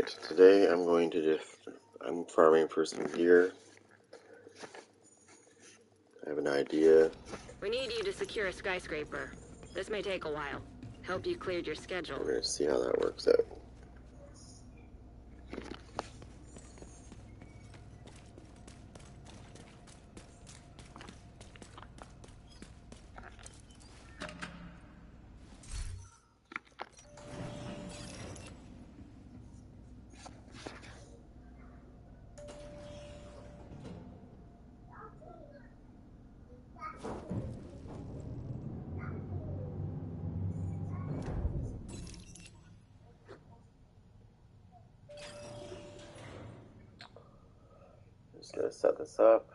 Alright, today I'm farming for some gear. I have an idea. We need you to secure a skyscraper. This may take a while. Hope you cleared your schedule. We're going to see how that works out. Just going to set this up.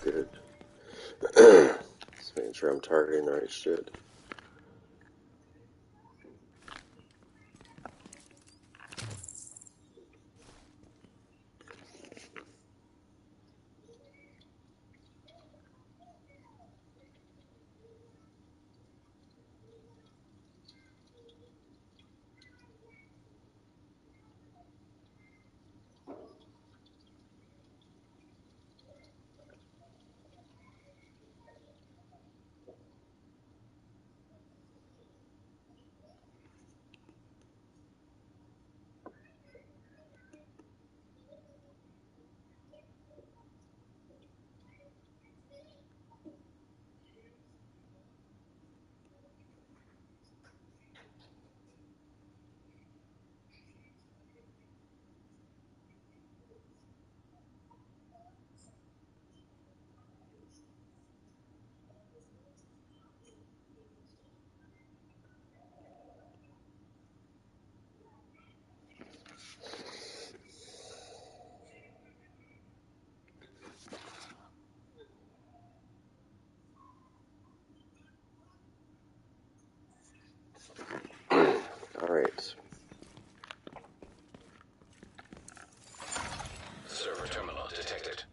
Good. Just making sure I'm targeting the right shit. Alright. Server terminal detected.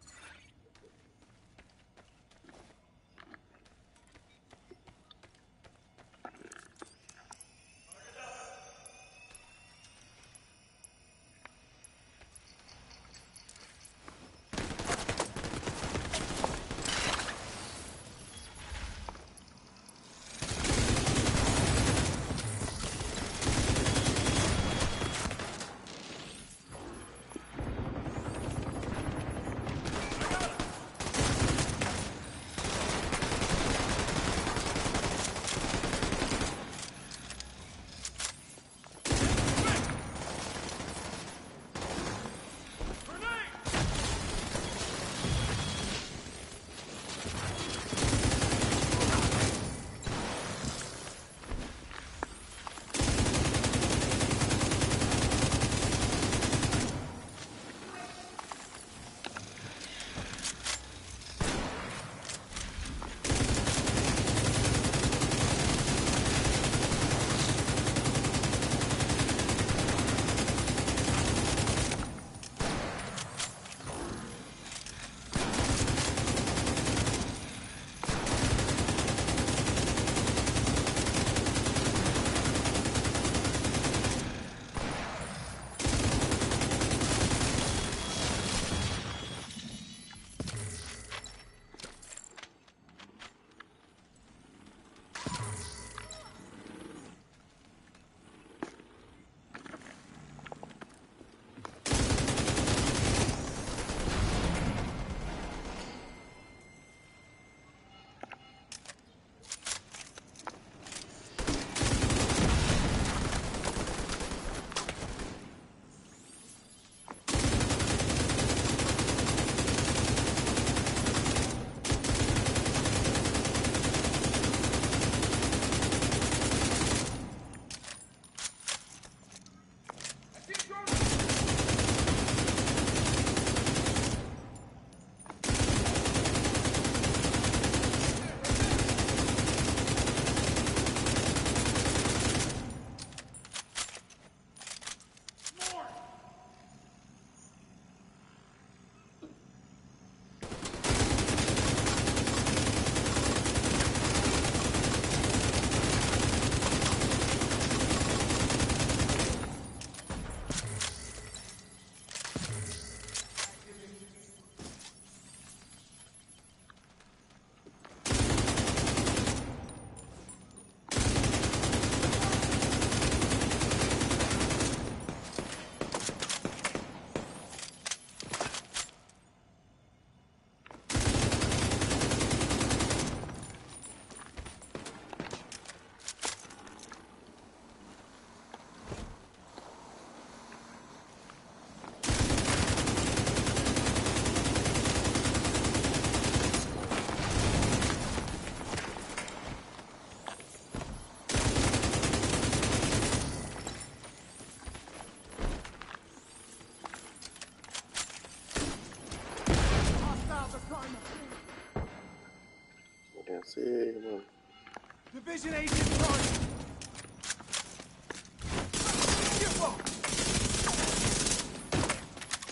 Division agent charged.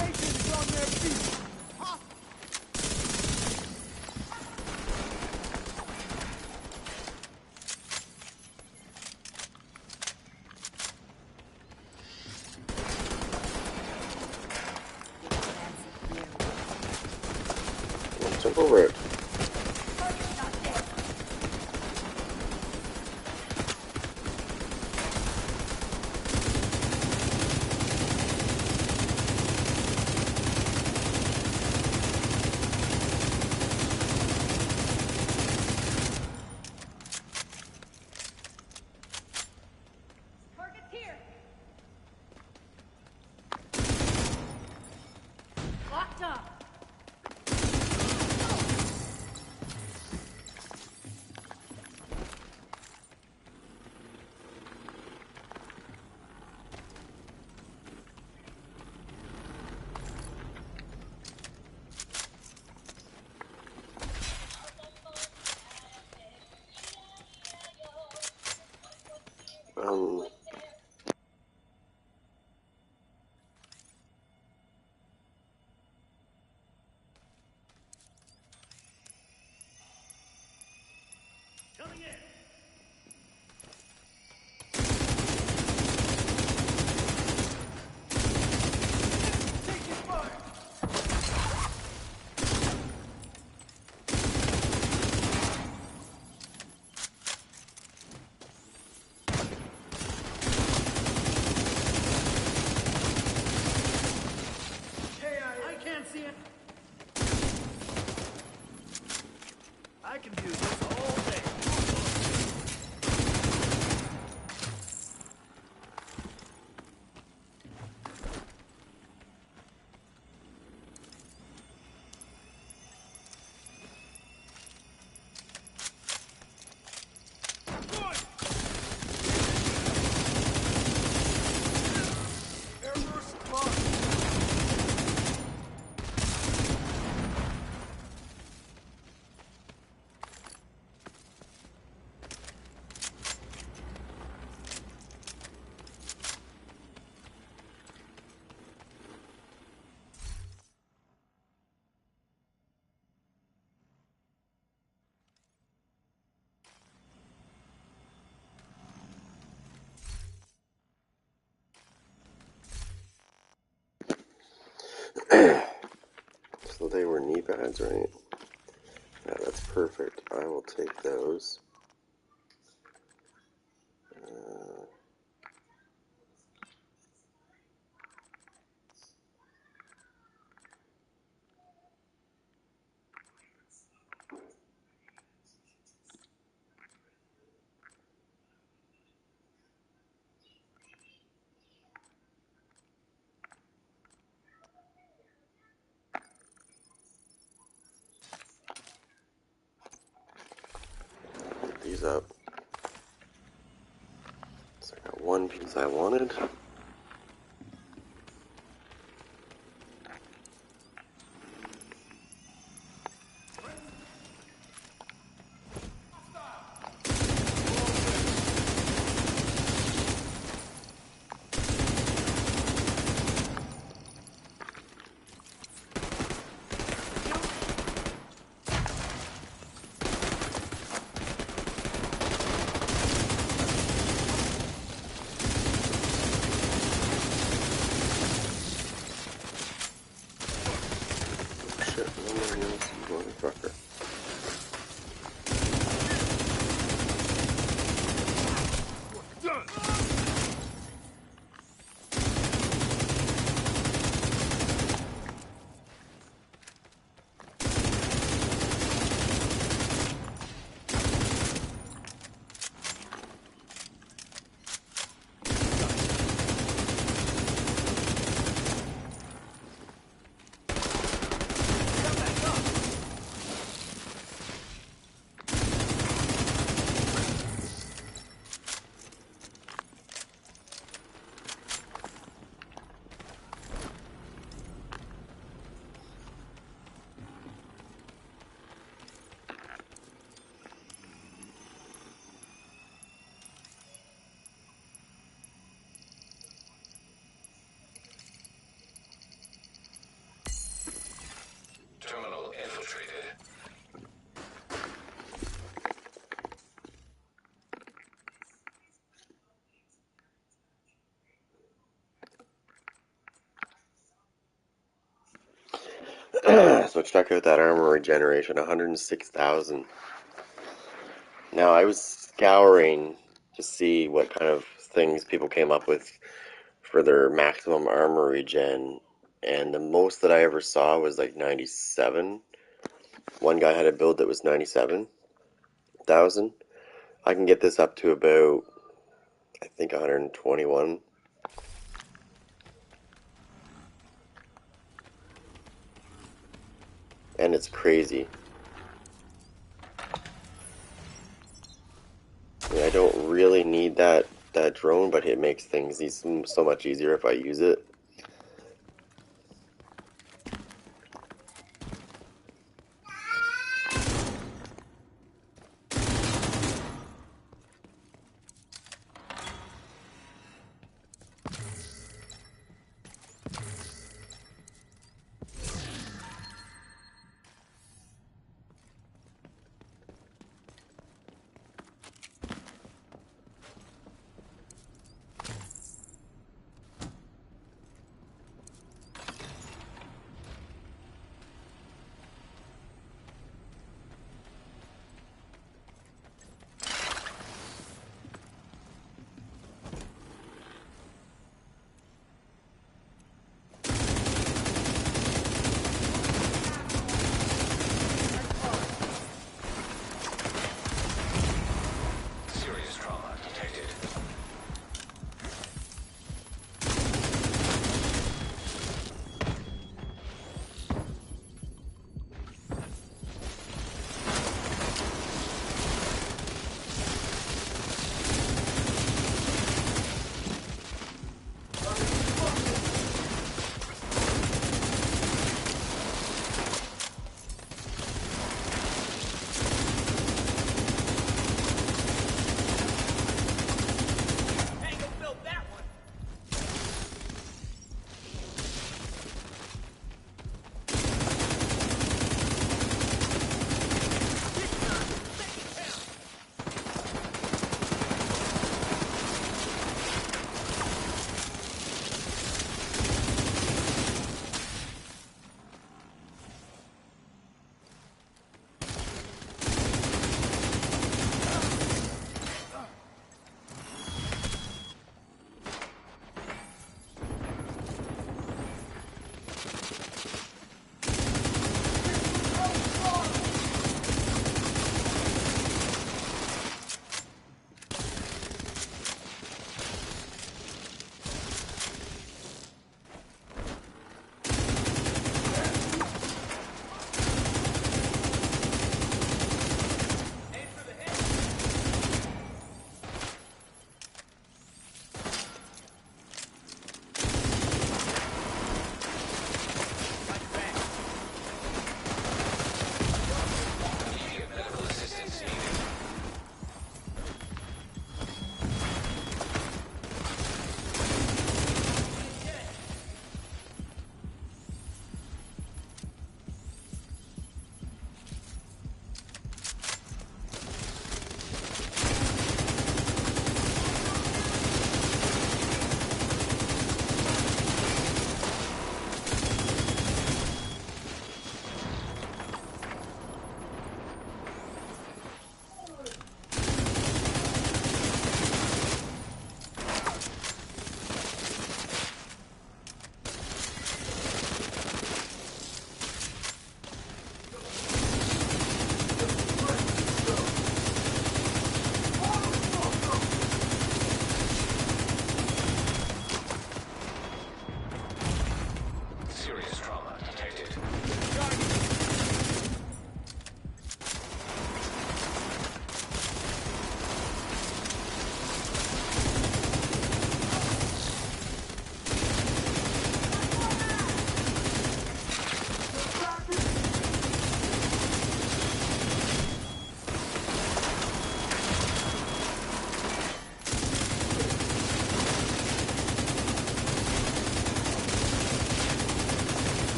Agent is on their feet. Huh? Let's jump over it. Target's here. Locked up. Um, Coming in. Taking fire. I can't see it. I can do this all day. Good. Air burst lost. so they were knee pads, right? Yeah, that's perfect. I will take those. Pick these up. So I got one piece I wanted. So check out that armor regeneration, 106,000. Now I was scouring to see what kind of things people came up with for their maximum armor regen, and the most that I ever saw was like 97. One guy had a build that was 97,000. I can get this up to about, I think, 121. And it's crazy. I mean, I don't really need that drone, but it makes things so much easier if I use it.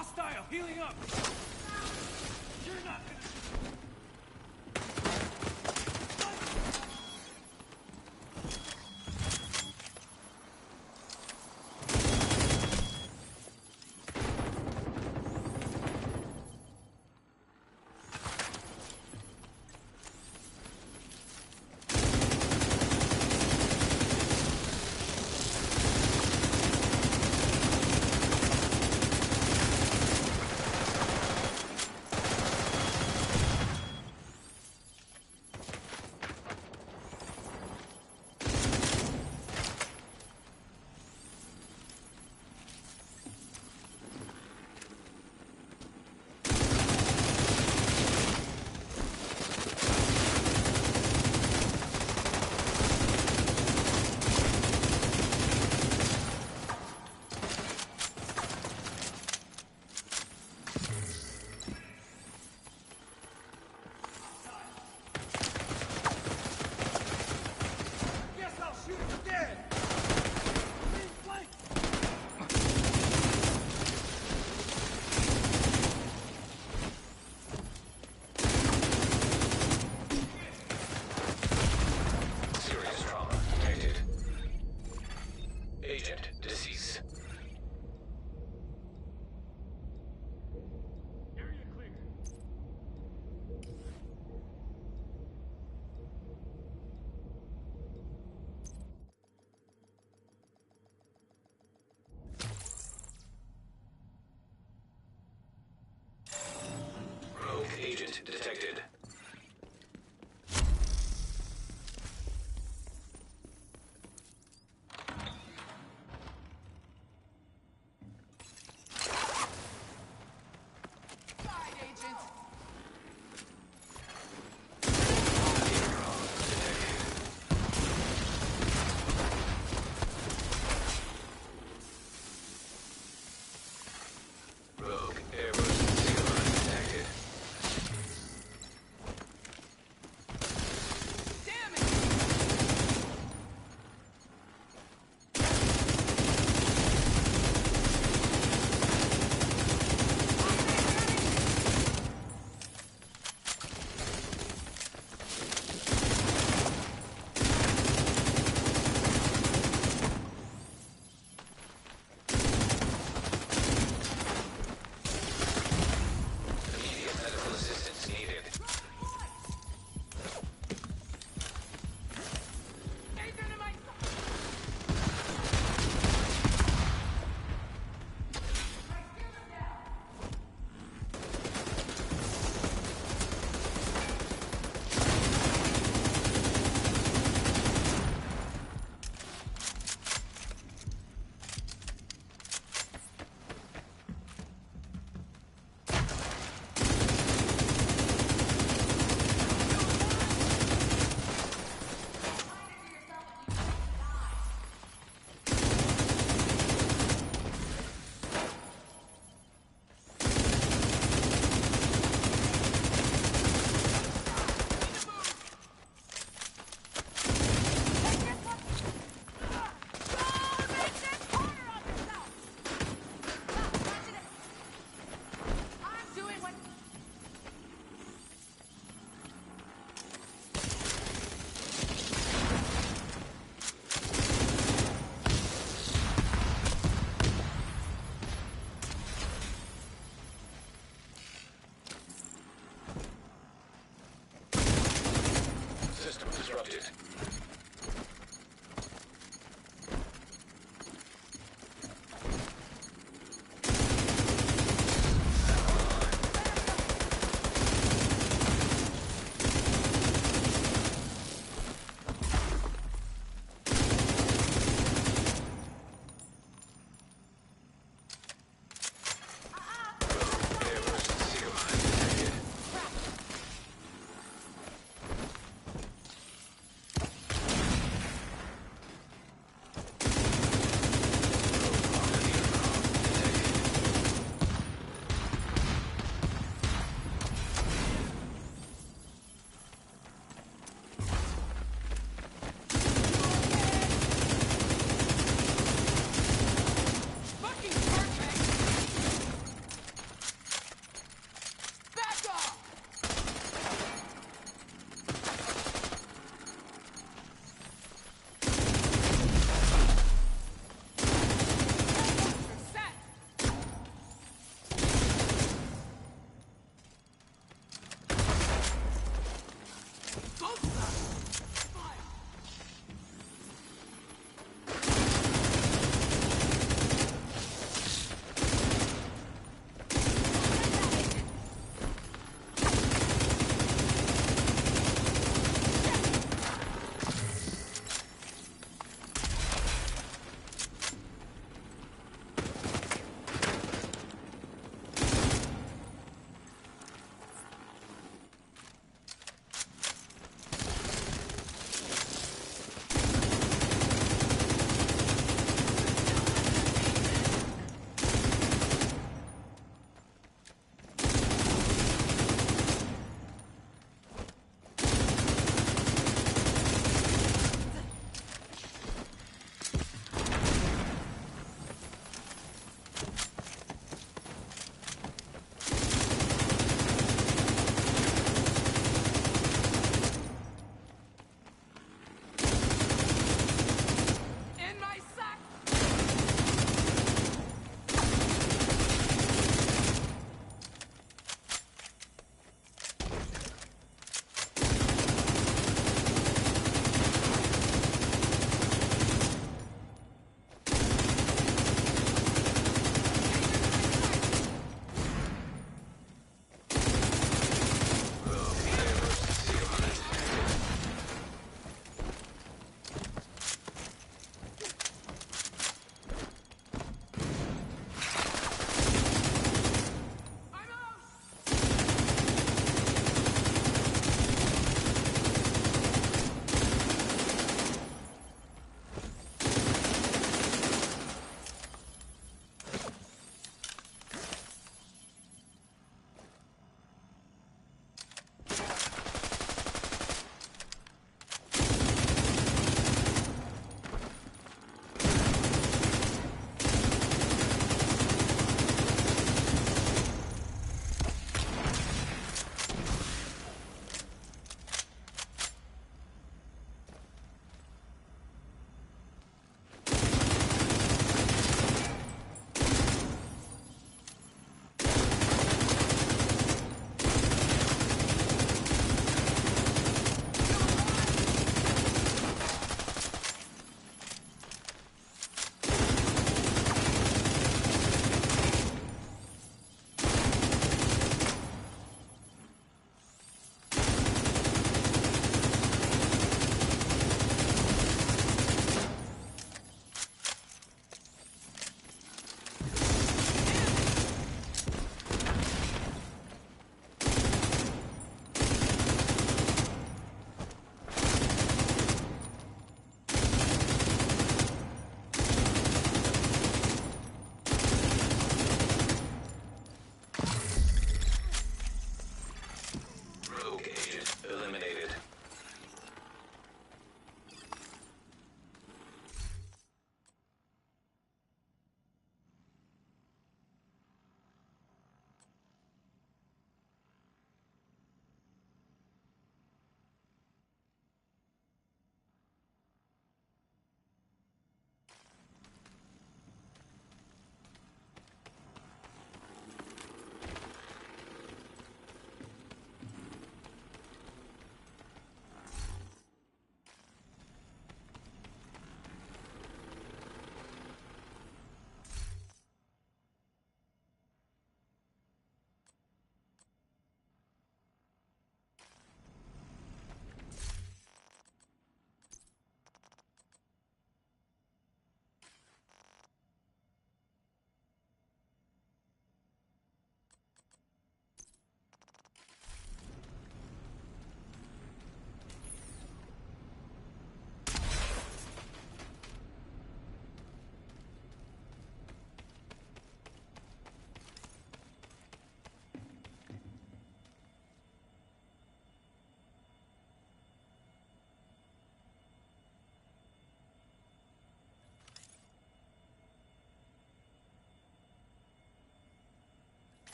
Hostile, healing up. You're not gonna. Guess I'll shoot him dead. Being flanked. Serious trauma detected. Agent deceased. Area clear. Rogue agent detected. Rogue airburst sealer detected.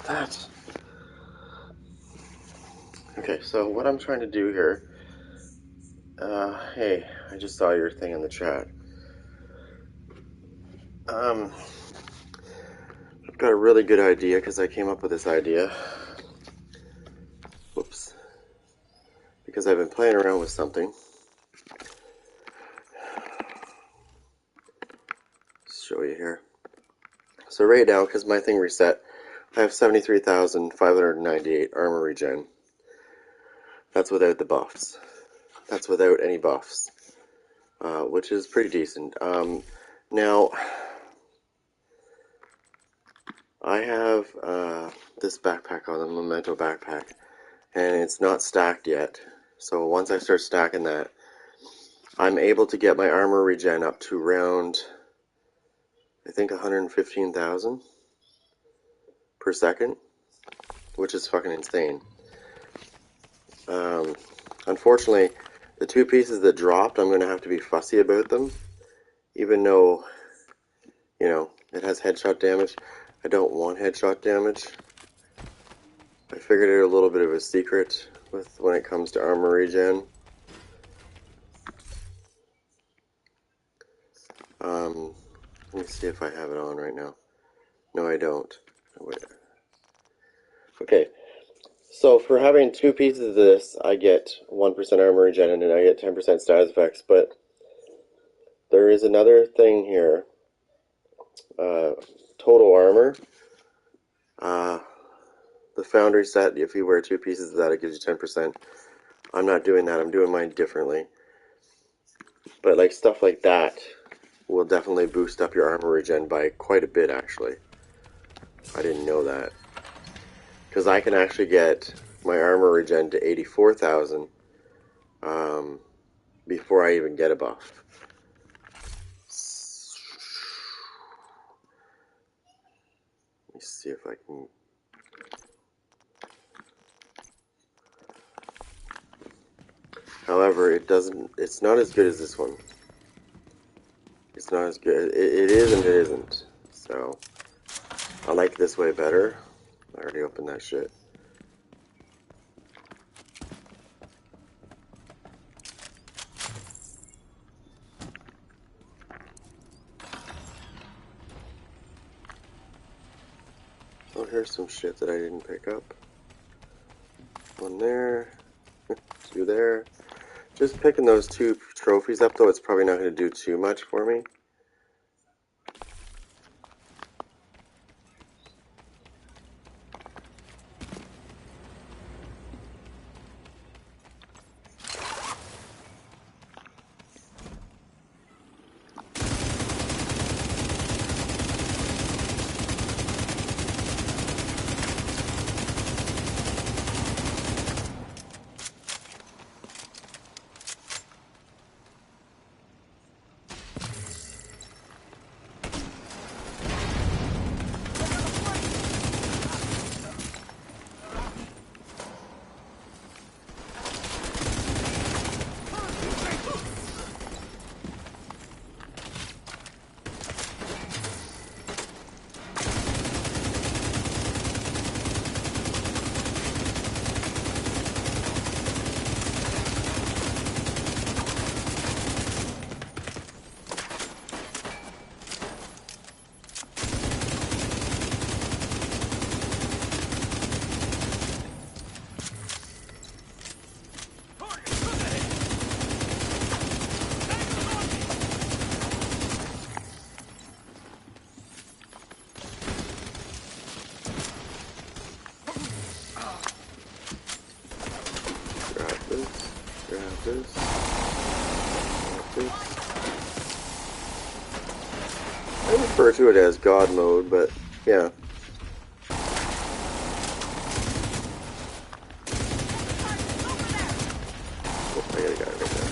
that. Okay, so what I'm trying to do here, hey, I just saw your thing in the chat. I've got a really good idea because I came up with this idea. Whoops. Because I've been playing around with something. Let's show you here. So right now, because my thing reset, I have 73,598 armor regen. That's without the buffs. That's without any buffs, which is pretty decent. Now, I have this backpack on, the Memento backpack, and it's not stacked yet. So once I start stacking that, I'm able to get my armor regen up to around, I think, 115,000 per second, which is fucking insane. Unfortunately, the two pieces that dropped, I'm going to have to be fussy about them, even though, you know, it has headshot damage. I don't want headshot damage. I figured it a little bit of a secret with when it comes to armor regen. Let me see if I have it on right now. No, I don't. Wait. Okay, so for having two pieces of this, I get 1% armor regen and I get 10% status effects, but there is another thing here. Total armor. The foundry set, if you wear two pieces of that, it gives you 10%. I'm not doing that. I'm doing mine differently. But like stuff like that will definitely boost up your armor regen by quite a bit, actually. I didn't know that. Because I can actually get my armor regen to 84,000 before I even get a buff. Let me see if I can... However, it's not as good as this one. It's not as good. It is and it isn't. So, I like this way better. I already opened that shit. Oh, here's some shit that I didn't pick up. One there. Two there. Just picking those two trophies up, though, it's probably not going to do too much for me. This. I refer to it as God mode, but yeah. Oh, I got a guy right there.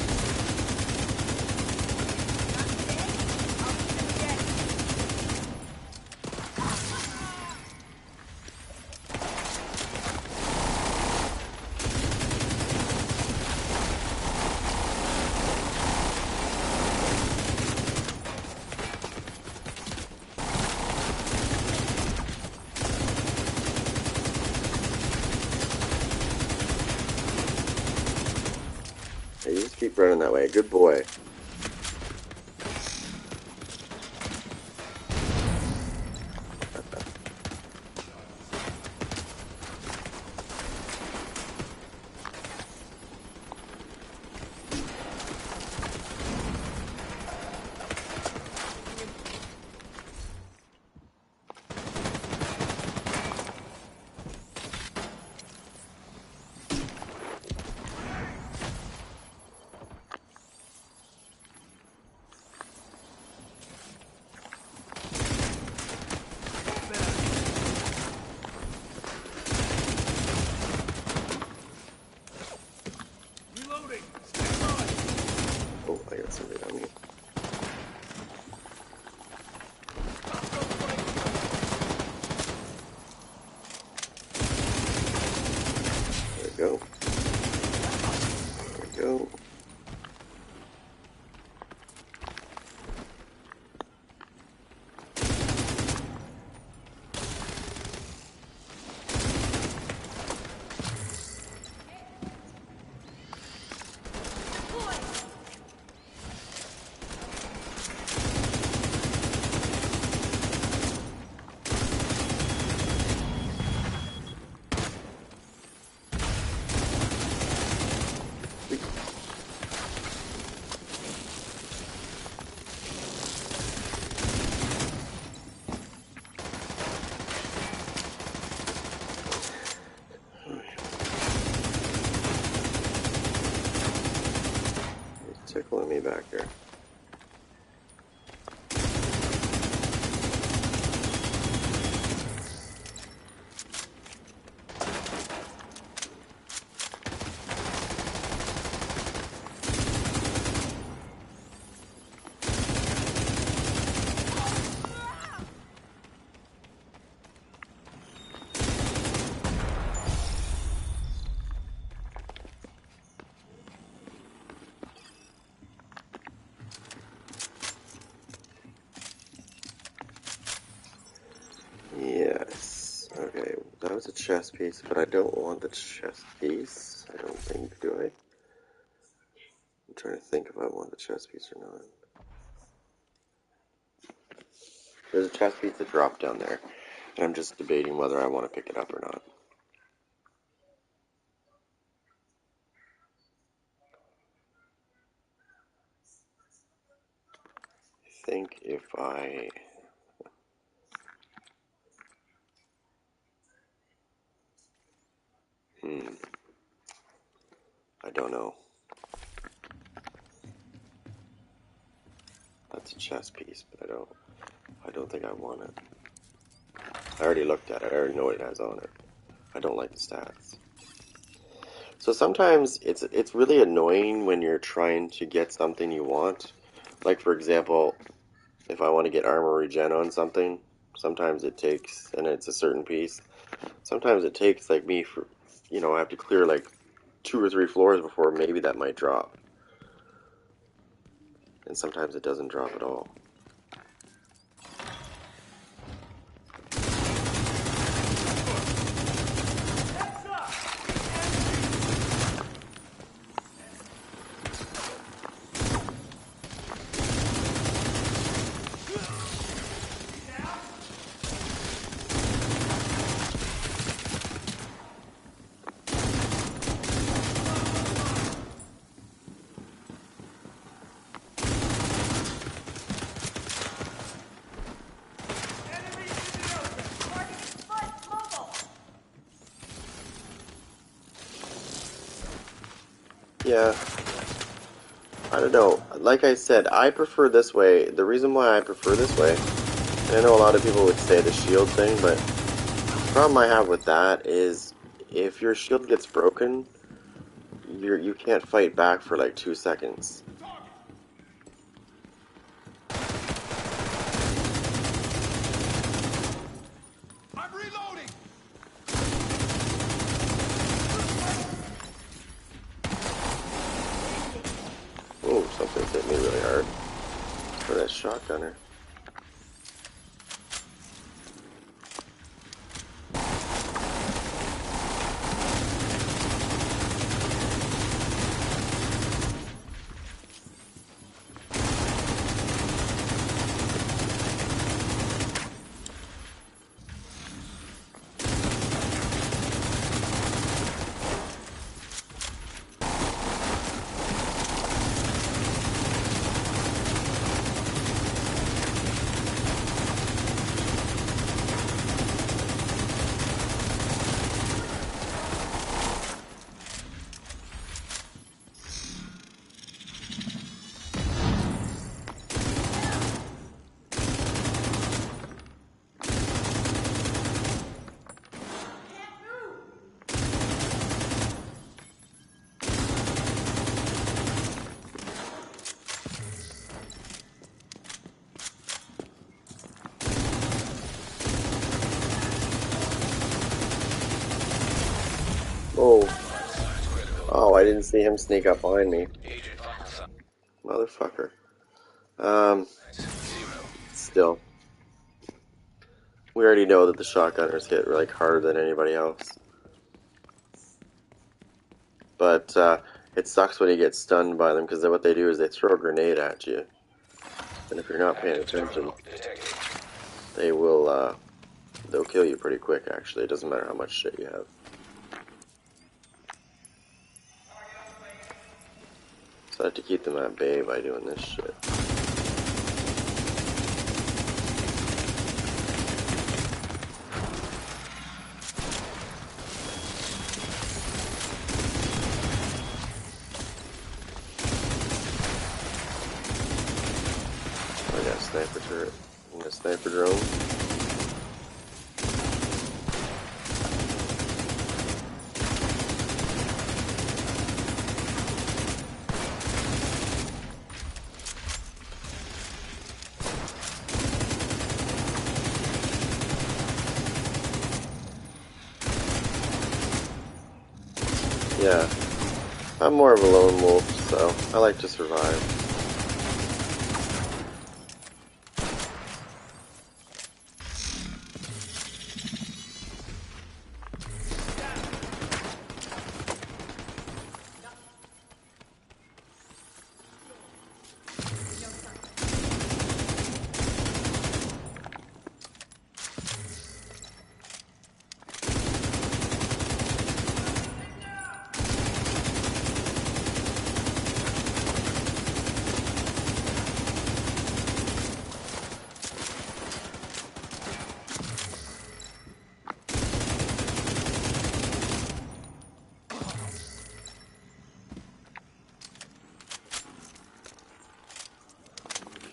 Just keep running that way. Good boy. Reloading. Stand by. Oh, I got somebody on me. There we go. There we go. Tickling me back here. Yes. Okay, that was a chest piece, but I don't want the chest piece. I don't think, do I? I'm trying to think if I want the chest piece or not. There's a chest piece that dropped down there, and I'm just debating whether I want to pick it up or not. I think if I... I don't know. That's a chest piece, but I don't think I want it. I already looked at it. I already know what it has on it. I don't like the stats. So sometimes it's really annoying when you're trying to get something you want. Like, for example, if I want to get armor regen on something, sometimes it takes, and it's a certain piece, sometimes it takes, like me, for, I have to clear like 2 or 3 floors before maybe that might drop. And sometimes it doesn't drop at all. Heads up. Enemy in the open. Target foot mobile. Yeah, I don't know. Like I said, I prefer this way. The reason why I prefer this way, and I know a lot of people would say the shield thing, but the problem I have with that is if your shield gets broken, you can't fight back for like 2 seconds. I'm reloading. Oh, something's hit me really hard. For that shotgunner. Oh, oh, I didn't see him sneak up behind me. Agent vital signs Motherfucker. Um, 0. still. We already know that the shotgunners hit like harder than anybody else. But it sucks when you get stunned by them because what they do is they throw a grenade at you. And if you're not paying Active attention, terminal detected. they'll kill you pretty quick actually. It doesn't matter how much shit you have. So I have to keep them at bay by doing this shit. I got a sniper turret and a sniper drone. Yeah, I'm more of a lone wolf, so I like to survive.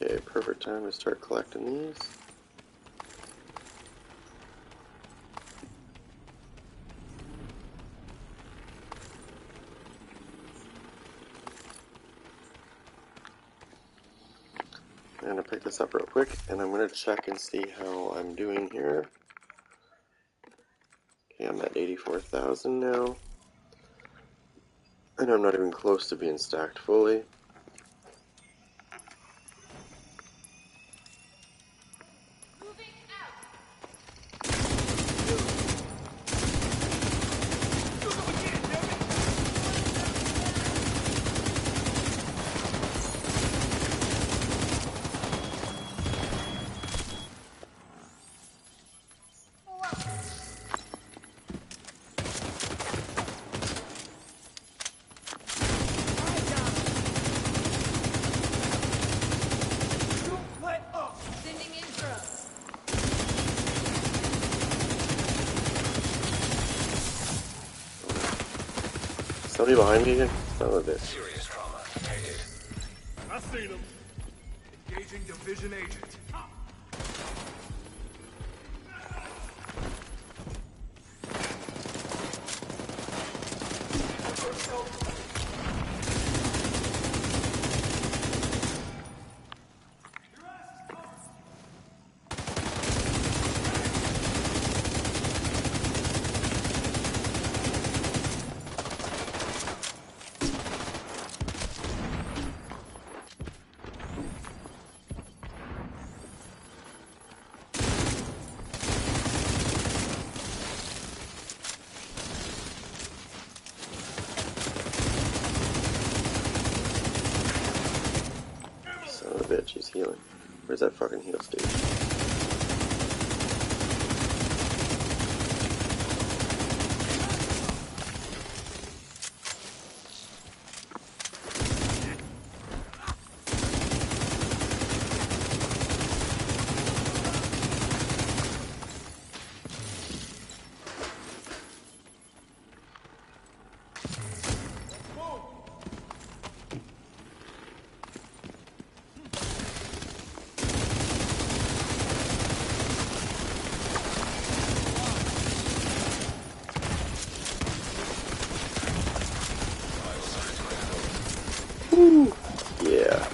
Okay, perfect time to start collecting these. I'm gonna pick this up real quick, and I'm gonna check and see how I'm doing here. Okay, I'm at 84,000 now, and I'm not even close to being stacked fully. Don't let up! Sending in drugs. Somebody behind me again? Son of a bitch. Serious trauma detected. I seen him. Engaging division agent. Son of a bitch, he's healing. Where's that fucking heal station? Woo! Yeah.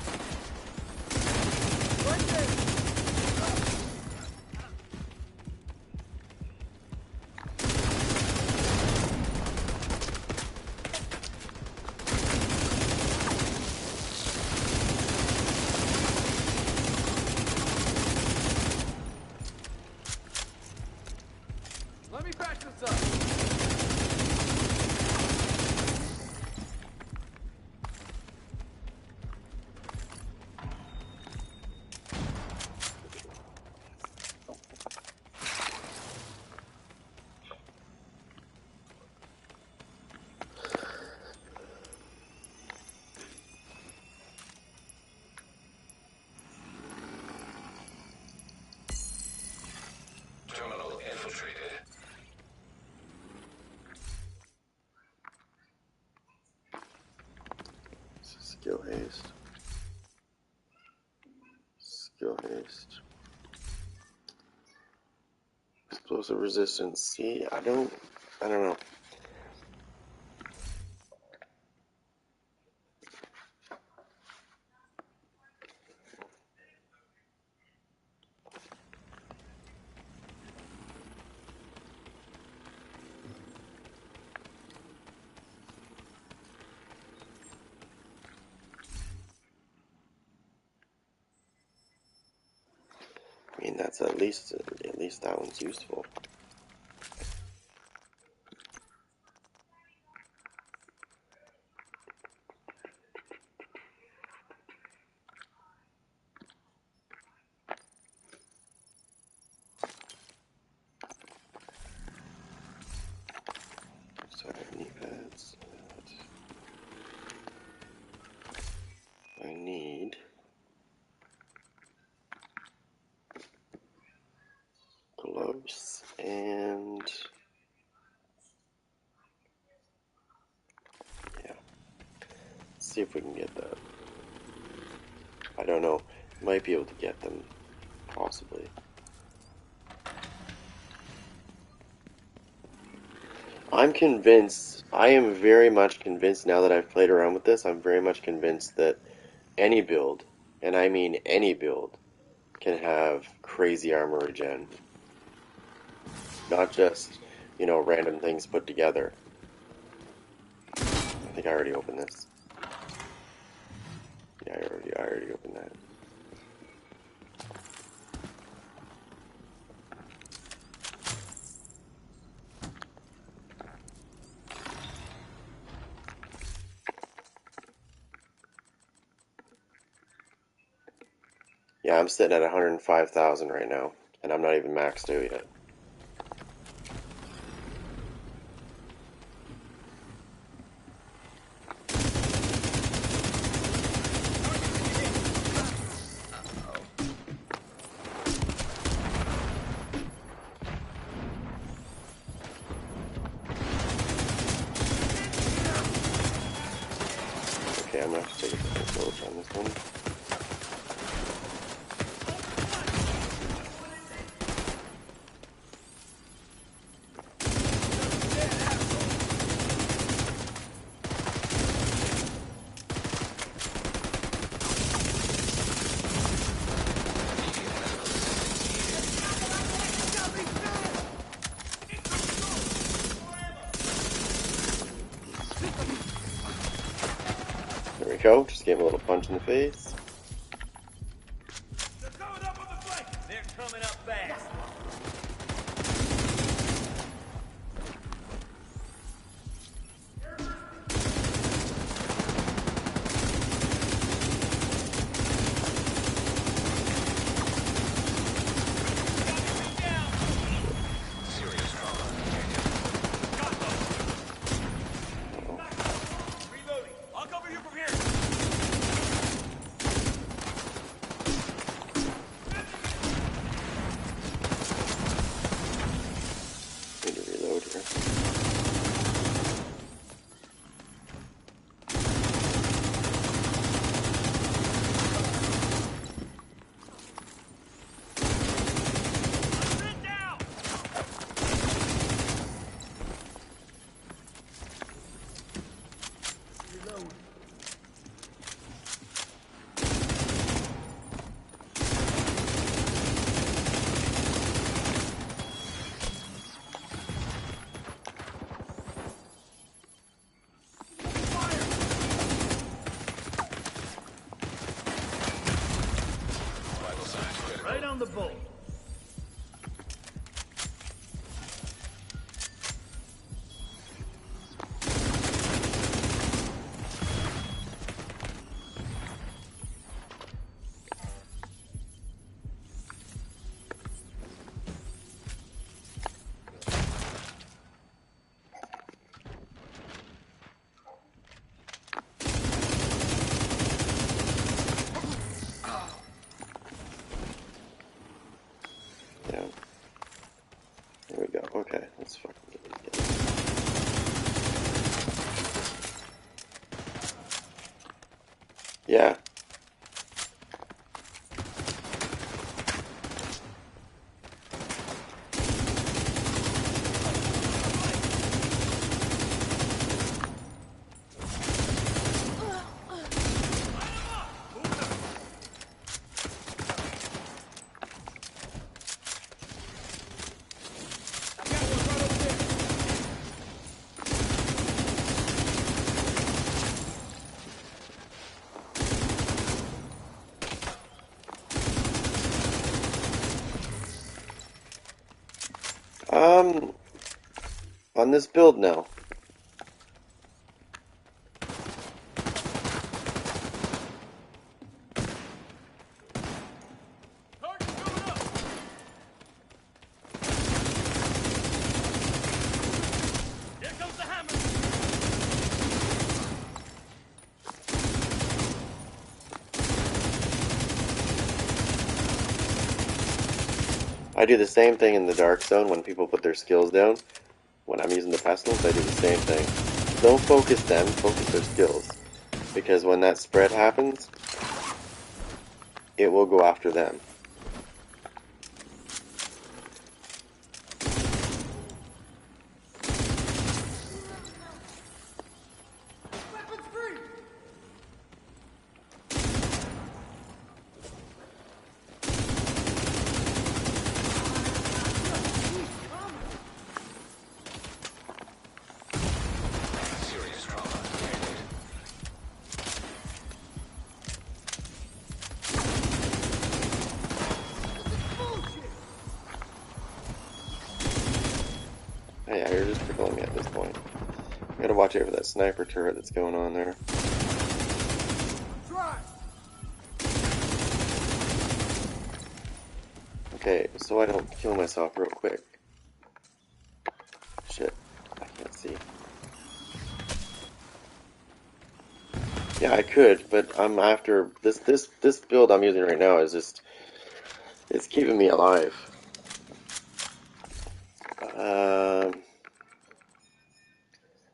Patch this up. Terminal infiltrated. Skill haste. Skill haste. Explosive resistance. See, I don't know. I mean, that's at least that one's useful. So I need pads. I need gloves and yeah. Let's see if we can get that. I don't know. Might be able to get them, possibly. I'm convinced, I am very much convinced now that I've played around with this, I'm very much convinced that any build, and I mean any build, can have crazy armor regen. Not just, random things put together. I think I already opened this. Yeah, I already opened that. Yeah, I'm sitting at 105,000 right now, and I'm not even maxed out yet. Okay, I'm gonna have to take a different approach on this one. There we go, just gave him a little punch in the face. They're coming up on the flank. They're coming up fast. Serious trauma. Reloading. I'll cover you from here. Need to reload here. Sit down. Reload. Vital signs critical. Right on the bolt. Okay, let's fucking get these guys. Yeah. On this build now. Target coming up! Here comes the hammer! I do the same thing in the dark zone when people put their skills down. When I'm using the pestilence, I do the same thing. Don't focus them, focus their skills. Because when that spread happens, it will go after them. Weapons free! Serious trauma detected. Bullshit! Hey, yeah, you're just tickling me at this point. I gotta watch out for that sniper turret that's going on there. Try! Okay, so I don't kill myself real quick. Shit, I can't see. Yeah, I could, but I'm after this build I'm using right now is just it's keeping me alive.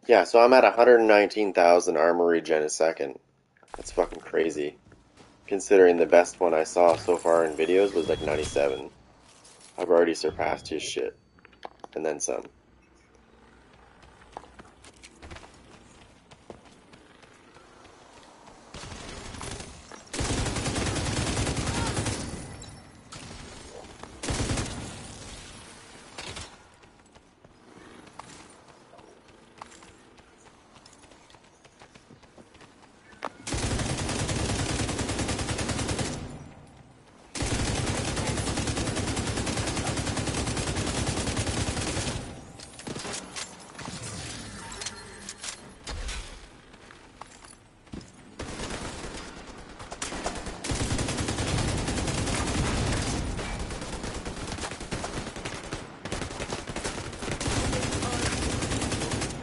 Yeah, so I'm at 119,000 armor regen a second. That's fucking crazy. Considering the best one I saw so far in videos was like 97. I've already surpassed his shit. And then some.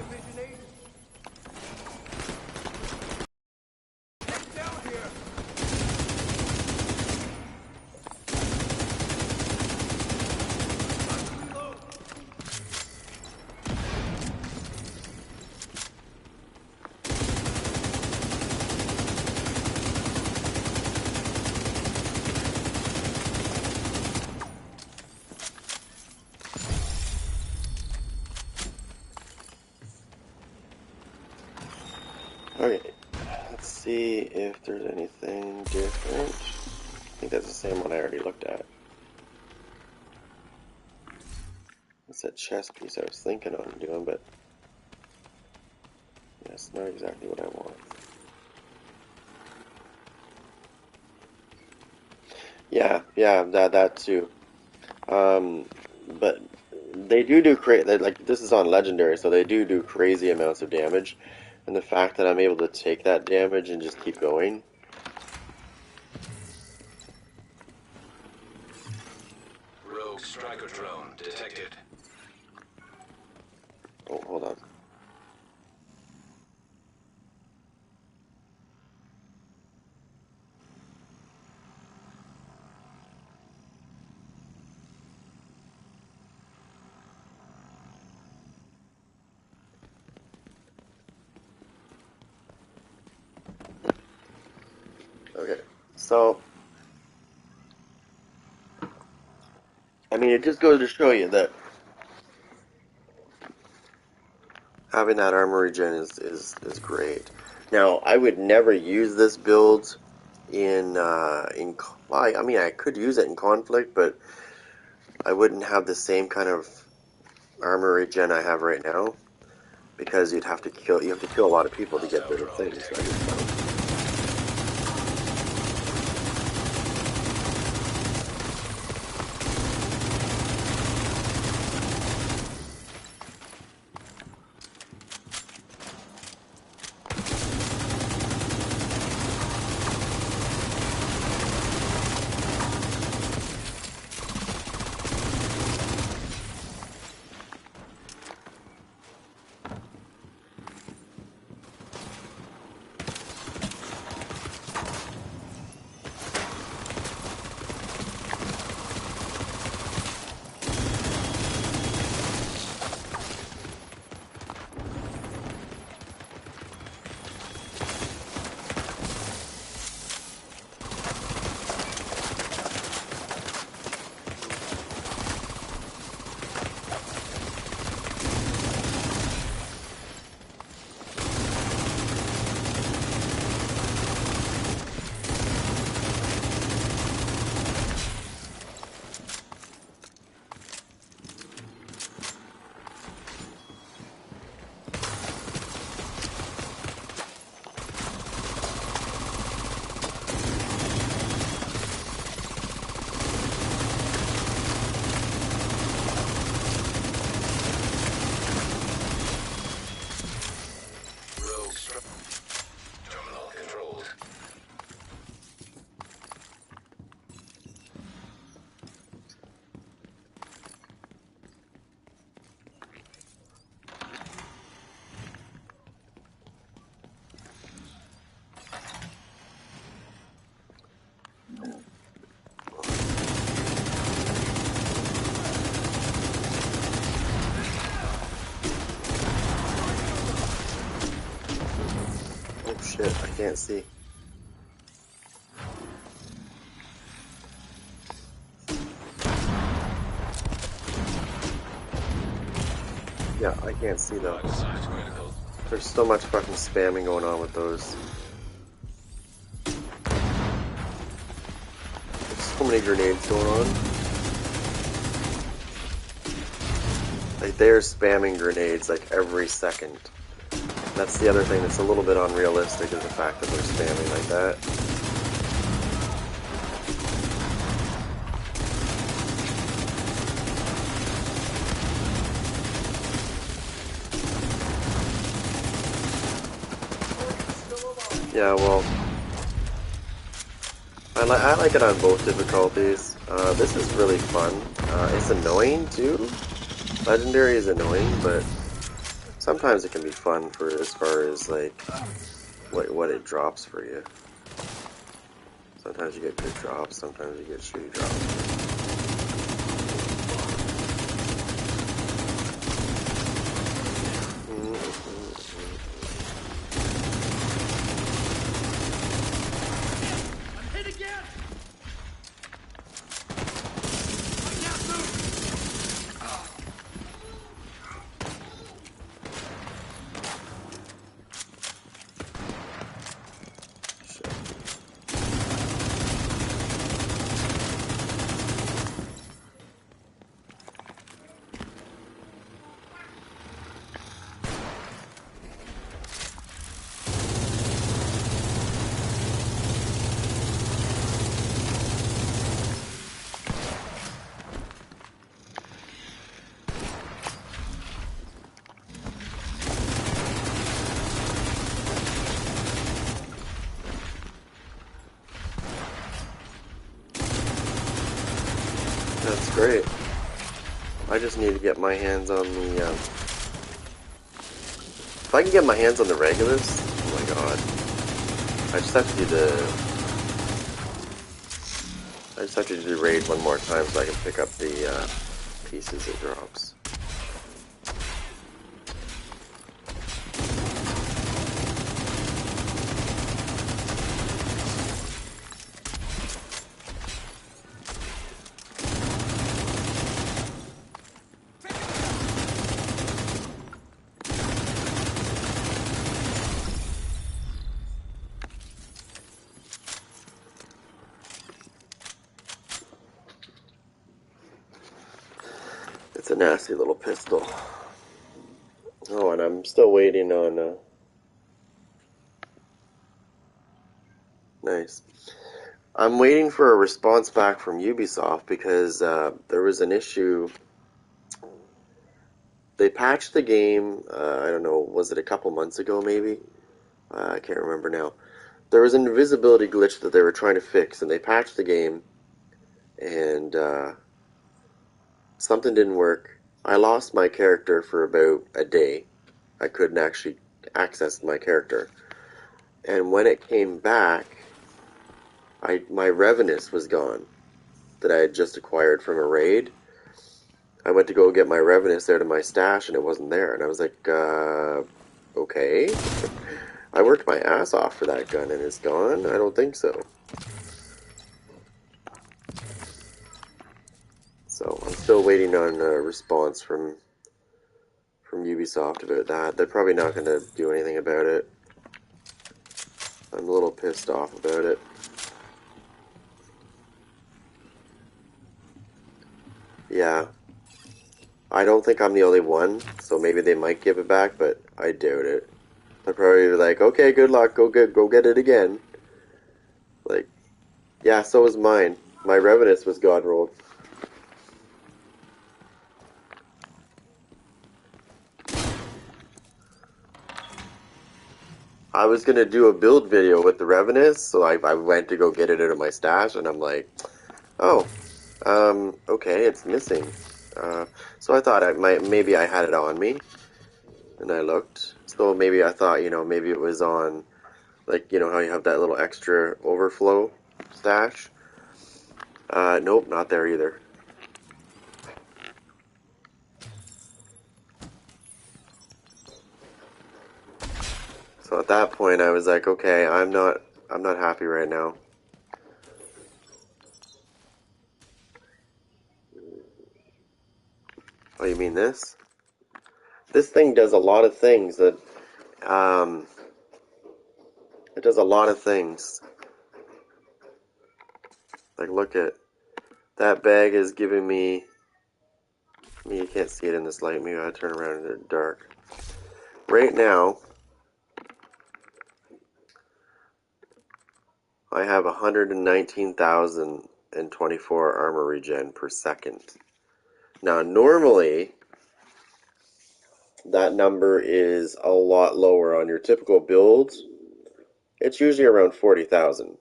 Division 8. Get down here! Reload! Okay, let's see if there's anything different. I think that's the same one I already looked at. It's that chest piece I was thinking on doing, but that's not exactly what I want. Yeah, that too. But they do like this is on legendary, so they do crazy amounts of damage, and the fact that I'm able to take that damage and just keep going. Rogue striker drone detected. Oh, hold on. So, I mean, it just goes to show you that having that armor regen is great. Now, I would never use this build well, I mean, I could use it in conflict, but I wouldn't have the same kind of armor regen I have right now because you have to kill a lot of people to get Hostile the drone things. I detected. just found. Rogue strike. Terminal controlled. Oh shit! I can't see. Yeah, I can't see though. Contact critical. There's so much fucking spamming going on with those. There's so many grenades going on. Like they're spamming grenades like every second. That's the other thing that's a little bit unrealistic is the fact that they're spamming like that. Yeah, well, I like it on both difficulties. This is really fun. It's annoying too. Legendary is annoying, but sometimes it can be fun for as far as like what it drops for you. Sometimes you get good drops, sometimes you get shitty drops. I'm hit again! I can't move! That's great. I just need to get my hands on the, if I can get my hands on the Regulus, oh my god. I just have to do the raid one more time so I can pick up the, pieces it drops. It's a nasty little pistol. Oh, and I'm still waiting on... Nice. I'm waiting for a response back from Ubisoft because there was an issue. They patched the game, I don't know, was it a couple months ago maybe? I can't remember now. There was an invisibility glitch that they were trying to fix, and they patched the game, and something didn't work. I lost my character for about a day. I couldn't actually access my character. And when it came back, my Revenus was gone that I had just acquired from a raid. I went to go get my Revenus out of my stash, and it wasn't there. And I was like, okay. I worked my ass off for that gun, and it's gone? I don't think so. So I'm still waiting on a response from Ubisoft about that. They're probably not going to do anything about it. I'm a little pissed off about it. Yeah. I don't think I'm the only one, so maybe they might give it back, but I doubt it. They're probably like, okay, good luck, go get it again. Like, yeah, so was mine. My Revenus was god rolled. I was gonna do a build video with the Revenus, so I went to go get it out of my stash, and I'm like, oh, okay, it's missing. So I thought maybe I had it on me, and I looked. So maybe I thought, maybe it was on, like, how you have that little extra overflow stash. Nope, not there either. So at that point, I was like, okay, I'm not happy right now. Oh, you mean this? This thing does a lot of things that, it does a lot of things. Like, look at, that bag is giving me, you can't see it in this light, maybe I turn around in the dark. Right now, I have 119,024 armor regen per second. Now, normally, that number is a lot lower on your typical builds. It's usually around 40,000.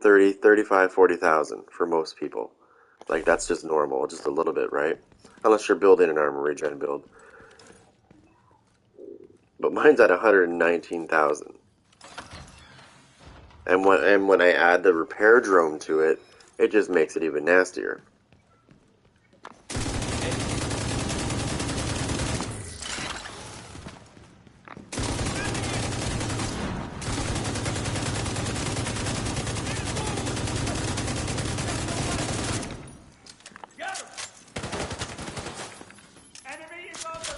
30, 35, 40,000 for most people. Like, that's just normal, just a little bit, right? Unless you're building an armor regen build. But mine's at 119,000. And when I add the repair drone to it, it just makes it even nastier. Get him! Enemy is on the feet!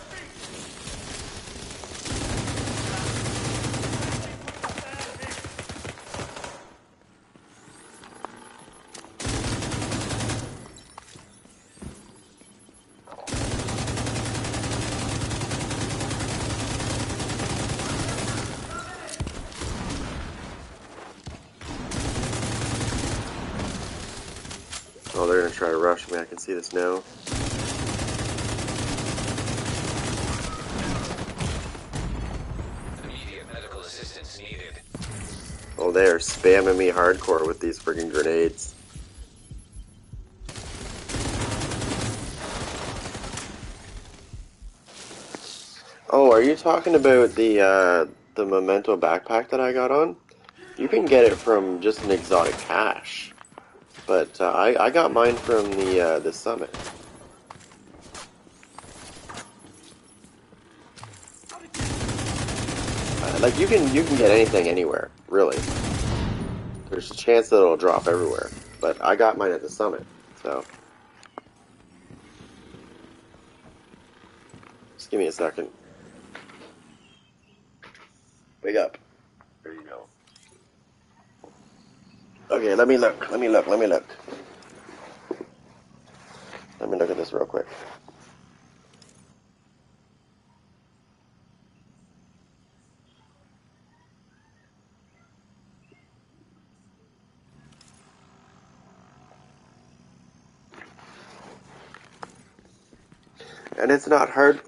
Oh, they're gonna try to rush me. I can see this now. Immediate medical assistance needed. Oh, they're spamming me hardcore with these friggin' grenades. Oh, are you talking about the Memento backpack that I got on? You can get it from just an exotic cache, but I got mine from the summit. Like you can get anything anywhere, really. There's a chance that it'll drop everywhere, but I got mine at the summit, so just give me a second. Wake up. There you go. Okay, let me look. Let me me look at this real quick. And it's not hard.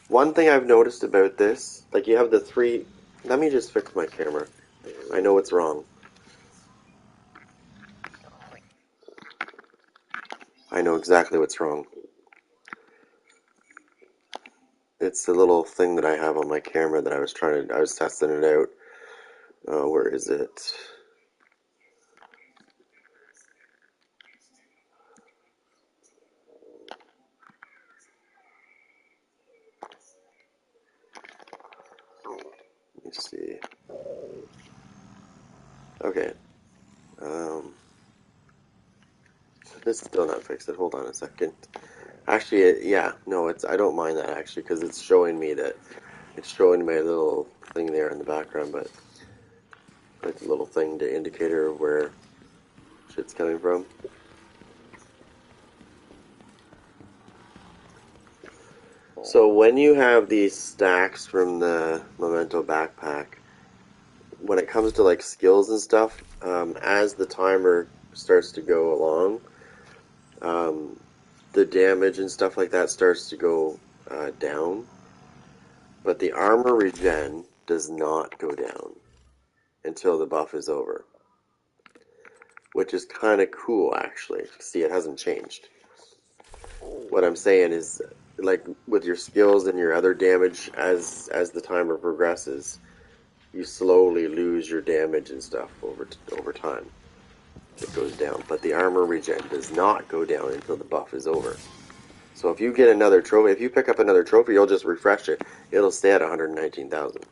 One thing I've noticed about this, like you have the three. Let me just fix my camera. I know it's wrong. I know exactly what's wrong. It's the little thing that I have on my camera that I was testing it out. Where is it? Let me see. Okay. This is still not fixed. Hold on a second. Actually, yeah, no, I don't mind that actually because it's showing me a little thing there in the background, but like a little thing to indicator of where shit's coming from. So when you have these stacks from the Memento backpack, when it comes to like skills and stuff, as the timer starts to go along, the damage and stuff like that starts to go down, but the armor regen does not go down until the buff is over, which is kind of cool actually. See, it hasn't changed. What I'm saying is, like with your skills and your other damage, as the timer progresses, you slowly lose your damage and stuff over time. It goes down, but the armor regen does not go down until the buff is over. So if you get another trophy, if you pick up another trophy, you'll just refresh it. It'll stay at 119,000.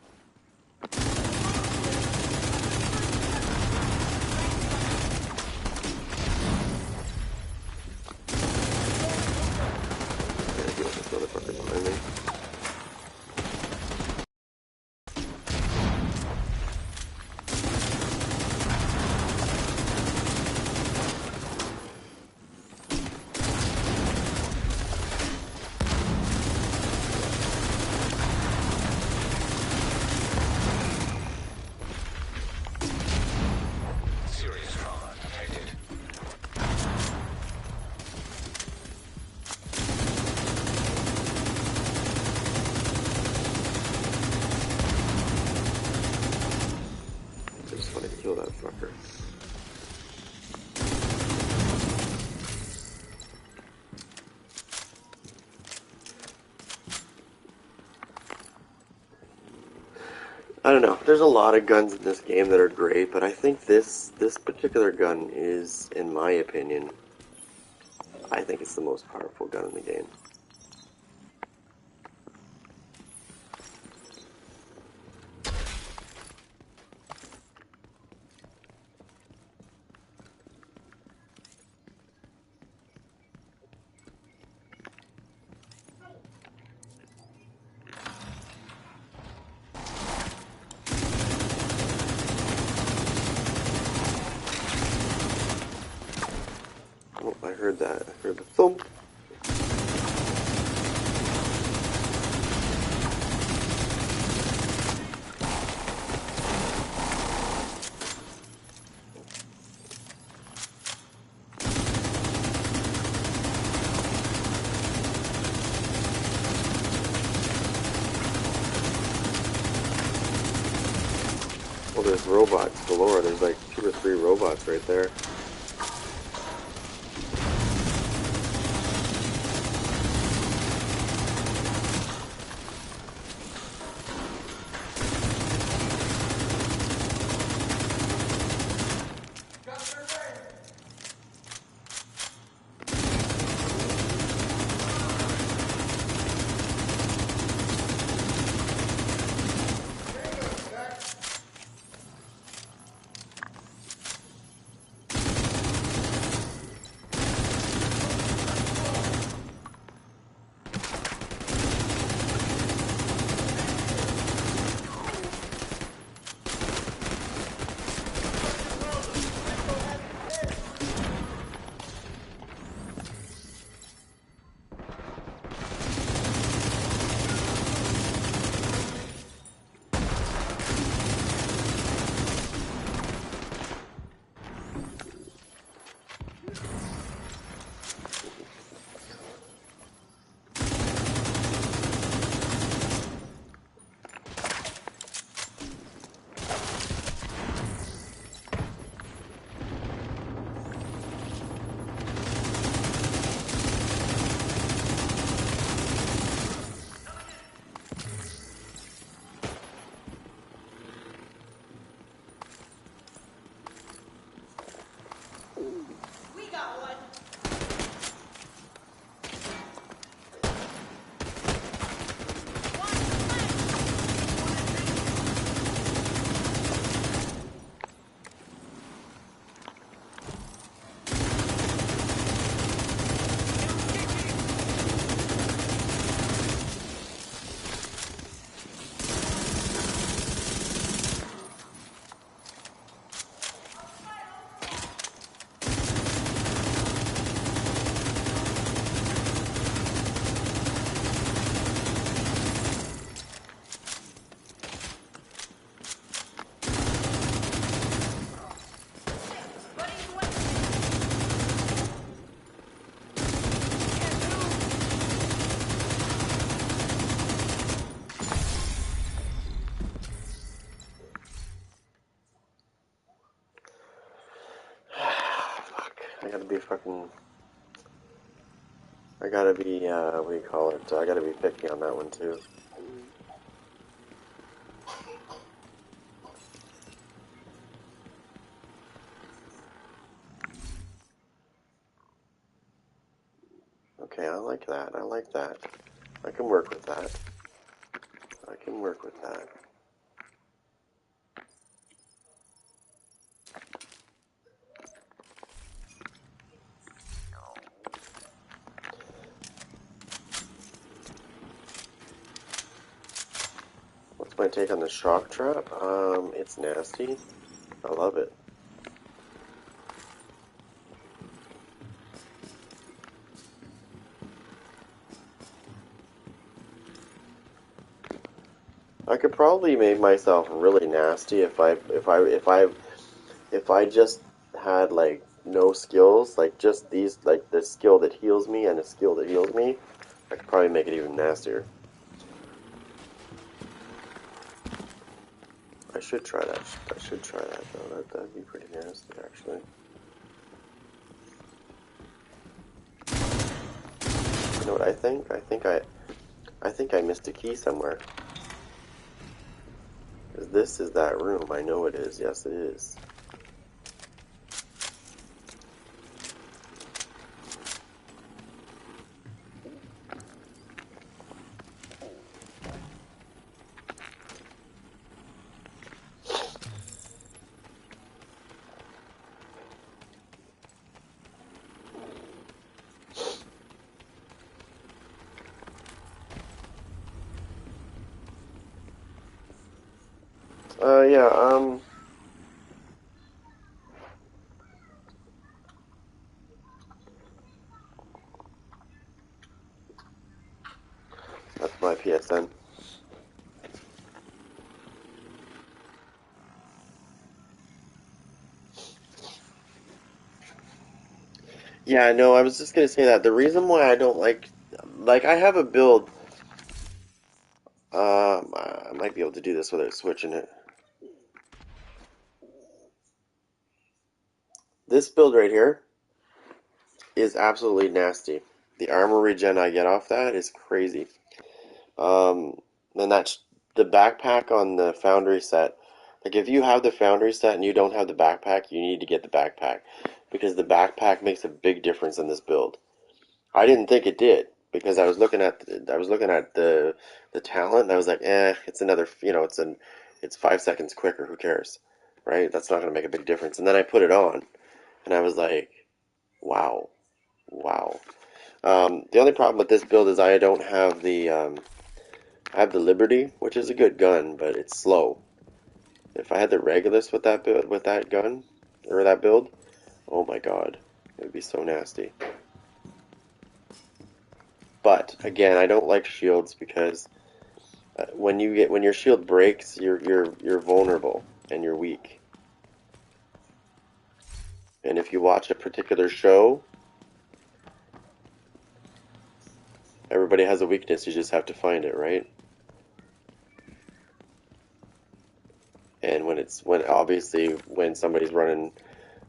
Serious trauma detected. I just want to kill that fucker. I don't know. There's a lot of guns in this game that are great, but I think this particular gun is, in my opinion, I think it's the most powerful gun in the game. Oh, I heard that. I heard the thump. Well, there's robots galore. There's like 2 or 3 robots right there. I gotta be fucking... I gotta be, what do you call it? I gotta be picky on that one, too. Okay, I like that. I like that. I can work with that. I can work with that. What's my take on the shock trap? It's nasty. I love it. I could probably make myself really nasty if I just had like no skills, like just these, like the skill that heals me and a skill that heals me. I could probably make it even nastier. I should try that. I should try that though. That'd be pretty nasty, actually. You know what I think? I think I missed a key somewhere. 'Cause this is that room. I know it is. Yes, it is. Yeah. That's my PSN. Yeah, no, I was just gonna say that the reason why I don't like I have a build. I might be able to do this without switching it. This build right here is absolutely nasty. The armor regen I get off that is crazy. And that's the backpack on the foundry set. Like if you have the foundry set and you don't have the backpack, you need to get the backpack because the backpack makes a big difference in this build. I didn't think it did because I was looking at the talent and I was like, it's another, it's 5 seconds quicker. Who cares, right? That's not going to make a big difference. And then I put it on and I was like, wow, wow. The only problem with this build is I don't have I have the Liberty, which is a good gun, but it's slow. If I had the Regulus with that build, with that gun or that build, oh my god, it would be so nasty. But again, I don't like shields because when your shield breaks, you're vulnerable and you're weak. And if you watch a particular show, everybody has a weakness. You just have to find it, right? And when somebody's running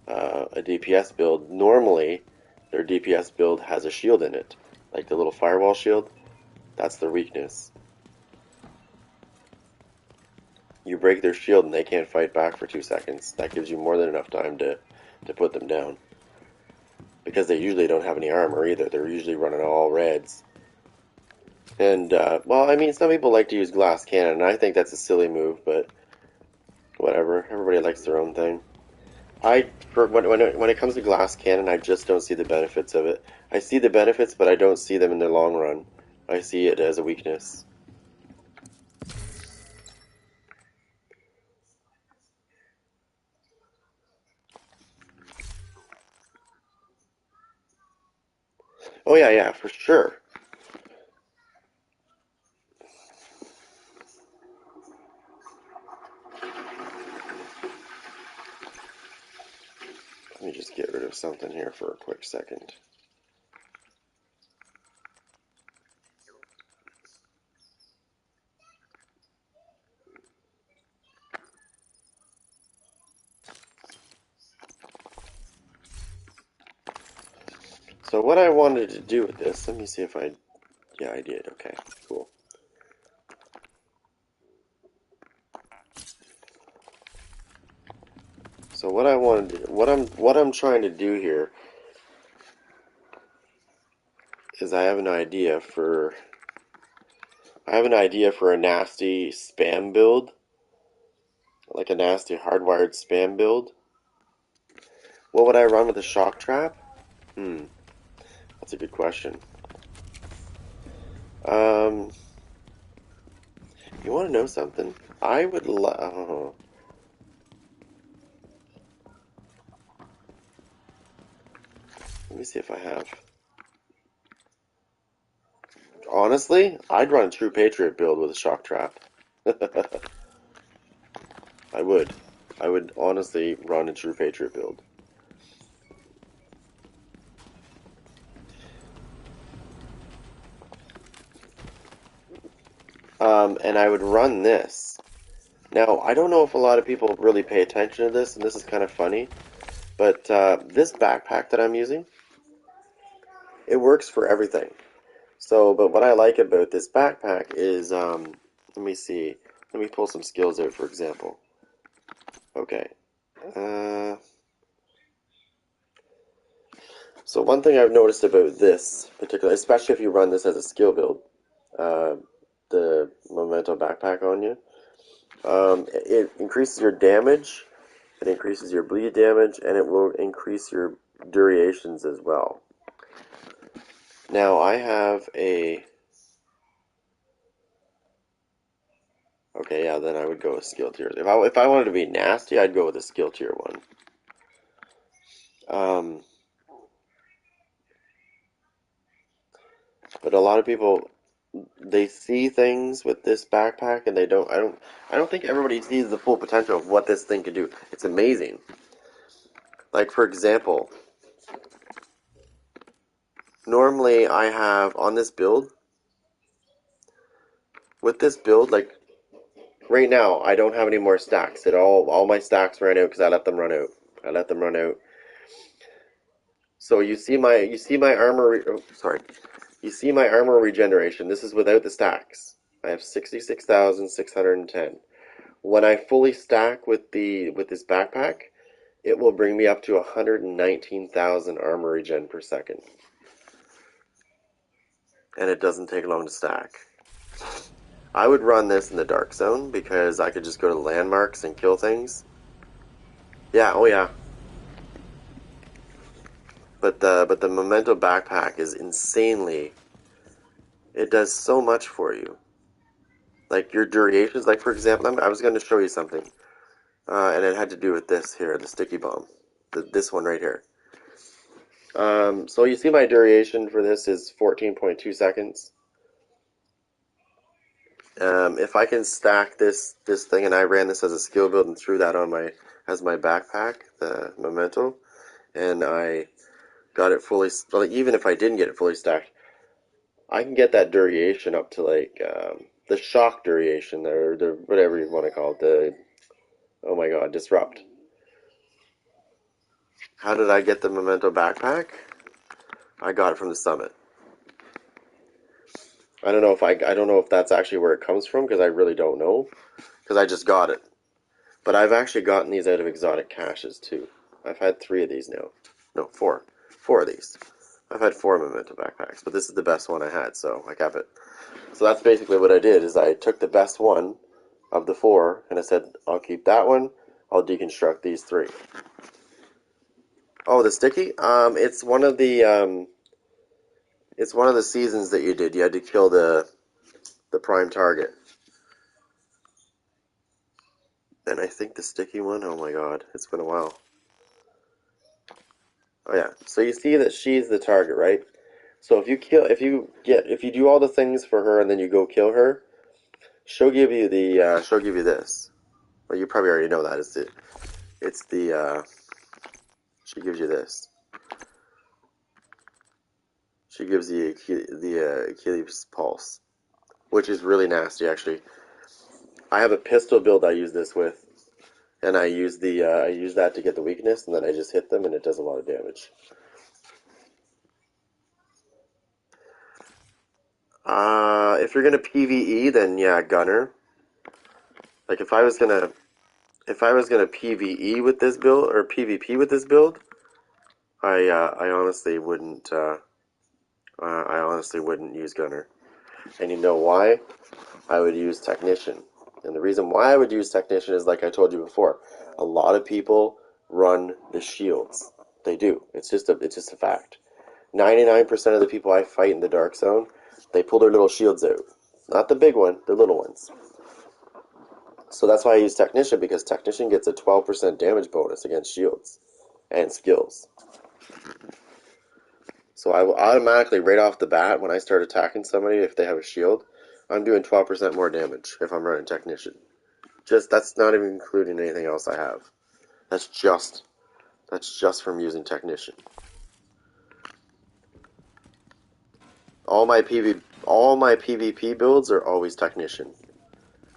a DPS build, normally their DPS build has a shield in it, like the little firewall shield. That's their weakness. You break their shield and they can't fight back for 2 seconds. That gives you more than enough time to put them down. Because they usually don't have any armor either. They're usually running all reds. And, well, I mean, some people like to use glass cannon, and I think that's a silly move, but whatever. Everybody likes their own thing. When it comes to glass cannon, I just don't see the benefits of it. I see the benefits, but I don't see them in the long run. I see it as a weakness. Oh yeah, yeah, for sure. Let me just get rid of something here for a quick second. So what I wanted to do with this, let me see if I, yeah, I did. Okay, cool. So what I wanted, what I'm trying to do here is I have an idea for a nasty spam build, like a nasty hardwired spam build. What would I run with a shock trap? That's a good question. Um, you want to know something? I would let me see if I have. Honestly, I'd run a True Patriot build with a shock trap. I would. I would honestly run a True Patriot build. And I would run this. Now, I don't know if a lot of people really pay attention to this, and this is kind of funny, but this backpack that I'm using, it works for everything. So, but what I like about this backpack is, let me see, let me pull some skills out, for example. Okay. Uh, so one thing I've noticed about this particular, especially if you run this as a skill build, uh, the Memento backpack on you, it increases your damage, it increases your bleed damage, and it will increase your durations as well. Now I have a, okay, yeah, then I would go with skill tiers. If I wanted to be nasty, I'd go with a skill tier one. Um, but a lot of people, they see things with this backpack and they don't. I don't think everybody sees the full potential of what this thing can do. It's amazing. Like for example, normally I have on this build. With this build, like right now, I don't have any more stacks. All my stacks ran out because I let them run out. I let them run out. So you see my armor. Oh, sorry. You see my armor regeneration. This is without the stacks. I have 66,610. When I fully stack with this backpack, it will bring me up to 119,000 armor regen per second. And it doesn't take long to stack. I would run this in the dark zone because I could just go to the landmarks and kill things. Yeah, oh yeah. But the Memento backpack is insanely, it does so much for you. Like your durations, like for example, I was going to show you something. And it had to do with this here, the sticky bomb. This one right here. So you see my duration for this is 14.2 seconds. If I can stack this thing, and I ran this as a skill build and threw that on as my backpack, the Memento, and I got it fully, well, even if I didn't get it fully stacked, I can get that duration up to like the shock duration, or the whatever you want to call it, the, oh my god, disrupt. How did I get the Memento backpack? I got it from the summit. I don't know if that's actually where it comes from because I really don't know because I just got it. But I've actually gotten these out of exotic caches too. I've had 3 of these now. No, 4. 4 of these. I've had 4 Memento backpacks, but this is the best one I had, so I kept it. So that's basically what I did is I took the best one of the 4 and I said I'll keep that one. I'll deconstruct these 3. Oh, the sticky? It's one of the seasons that you did. You had to kill the prime target. And I think the sticky one, oh my god, it's been a while. Oh yeah, so you see that she's the target, right? So if you do all the things for her and then you go kill her, she'll give you this. Well, you probably already know that. She gives you this. She gives you the Achilles pulse, which is really nasty actually. I have a pistol build I use this with, and I use that to get the weakness, and then I just hit them and it does a lot of damage. If you're gonna PvE, then yeah, gunner. Like if I was gonna PvE with this build or PvP with this build, I honestly wouldn't use gunner. And you know why? I would use technician. And the reason why I would use technician is like I told you before. A lot of people run the shields. They do. It's just a fact. 99% of the people I fight in the dark zone, they pull their little shields out. Not the big one, the little ones. So that's why I use technician, because technician gets a 12% damage bonus against shields and skills. So I will automatically, right off the bat, when I start attacking somebody, if they have a shield, I'm doing 12% more damage if I'm running technician. That's not even including anything else I have. That's just from using technician. All my PvP builds are always technician,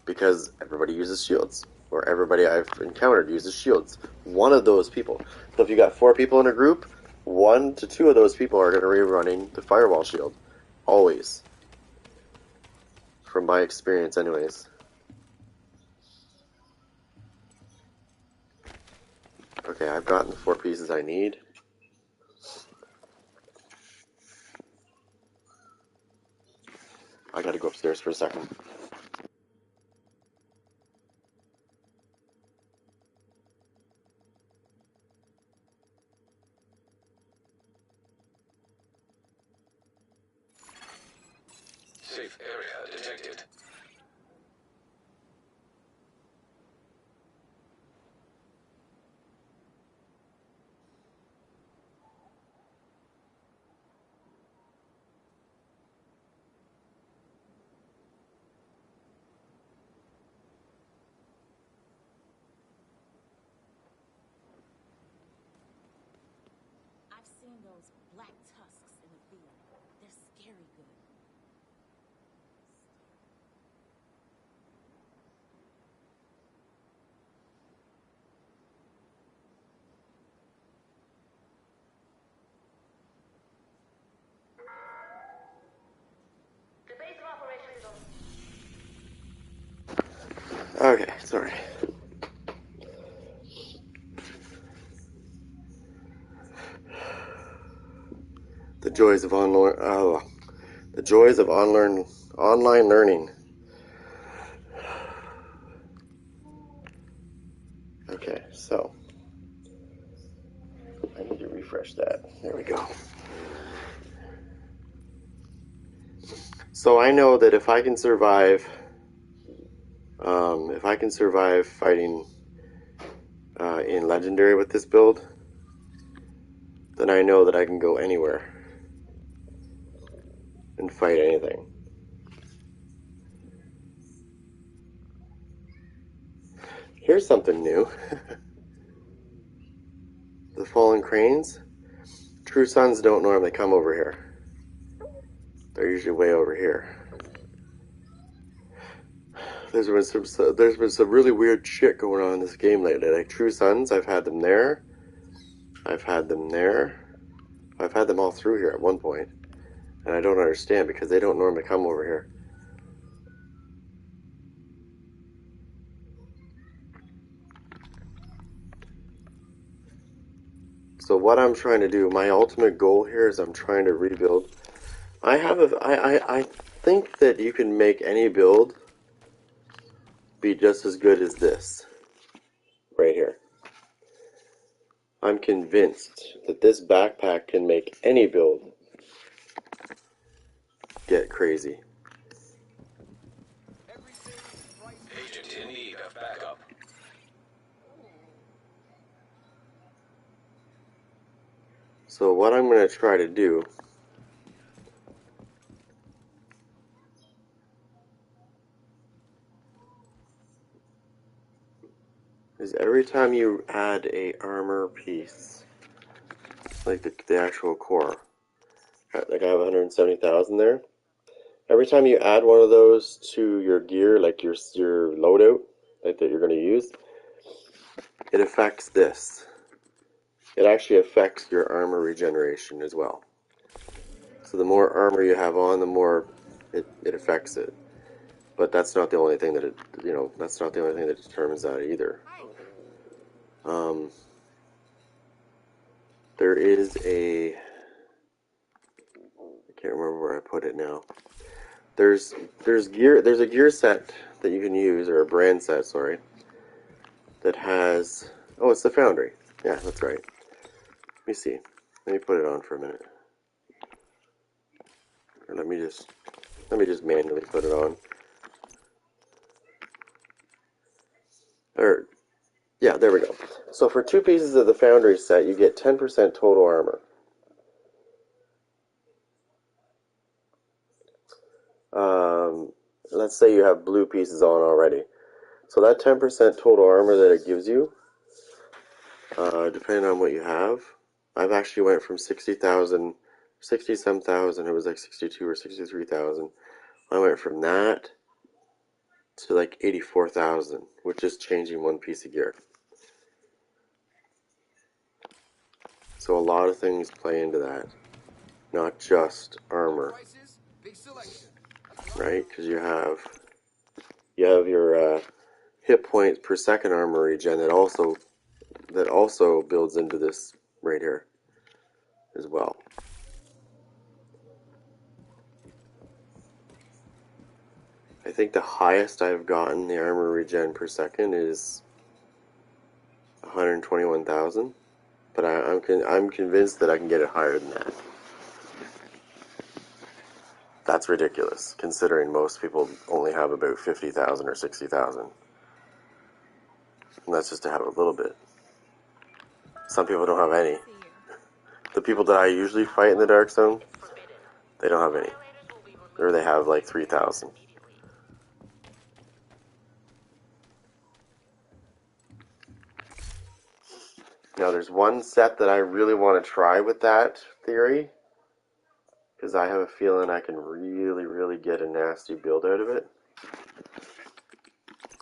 because everybody uses shields, or everybody I've encountered uses shields. One of those people. So if you got 4 people in a group, 1 to 2 of those people are going to be running the firewall shield. Always. From my experience anyways. Okay, I've gotten the 4 pieces I need. I gotta go upstairs for a second. Safe area detected. I've seen those black tusks in the field. They're scary good. The base of operations is on. Okay, sorry. The joys of online learning. Okay, so I need to refresh that. There we go. So I know that if I can survive fighting in Legendary with this build, then I know that I can go anywhere and fight anything. Here's something new. The fallen cranes. True suns don't normally come over here. They're usually way over here. There's been some really weird shit going on in this game lately. Like true suns, I've had them there. I've had them there. I've had them all through here at one point. And I don't understand because they don't normally come over here. So what I'm trying to do, my ultimate goal here is I'm trying to rebuild. I think that you can make any build be just as good as this right here. I'm convinced that this backpack can make any build get crazy. Agent in need of backup. So what I'm going to try to do is every time you add a armor piece, like the actual core, like I have 170,000 there. Every time you add one of those to your gear, like your loadout, like that you're going to use, it affects this. It actually affects your armor regeneration as well. So the more armor you have on, the more it affects it. But that's not the only thing that that's not the only thing that determines that either. There is I can't remember where I put it now. There's a gear set that you can use, or a brand set, sorry, that has, oh, it's the Foundry. Yeah, that's right. Let me see. Let me put it on for a minute. Or let me just manually put it on. Or yeah, there we go. So for 2 pieces of the Foundry set, you get 10% total armor. Let's say you have blue pieces on already. So that 10% total armor that it gives you, depending on what you have, I've actually went from 60,000, 60-some thousand, it was like 62 or 63,000. I went from that to like 84,000, which is changing 1 piece of gear. So a lot of things play into that, not just armor, right? Because you have your hit points per second armor regen that also builds into this right here as well. I think the highest I've gotten the armor regen per second is 121,000, but I'm convinced that I can get it higher than that. That's ridiculous, considering most people only have about 50,000 or 60,000. And that's just to have a little bit. Some people don't have any. The people that I usually fight in the Dark Zone, they don't have any. Or they have like 3,000. Now there's one set that I really want to try with that theory, because I have a feeling I can really, really get a nasty build out of it.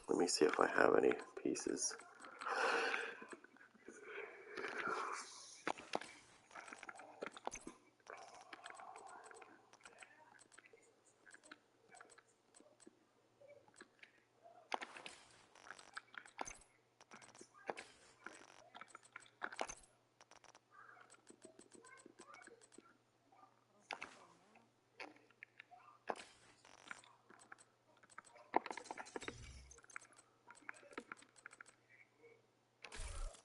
Let me see if I have any pieces.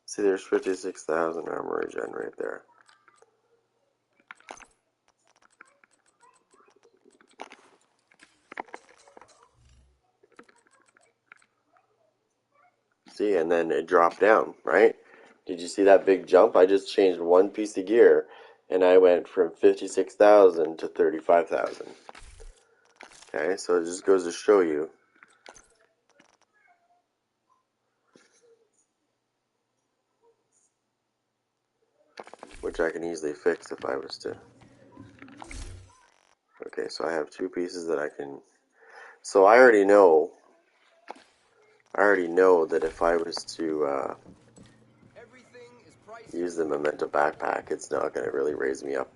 See, there's 56,000 armor regen right there. See, and then it dropped down, right? Did you see that big jump? I just changed 1 piece of gear, and I went from 56,000 to 35,000. Okay, so it just goes to show you. Which I can easily fix if I was to. Okay, so I have 2 pieces that I can. So I already know that if I was to use the Memento backpack, it's not going to really raise me up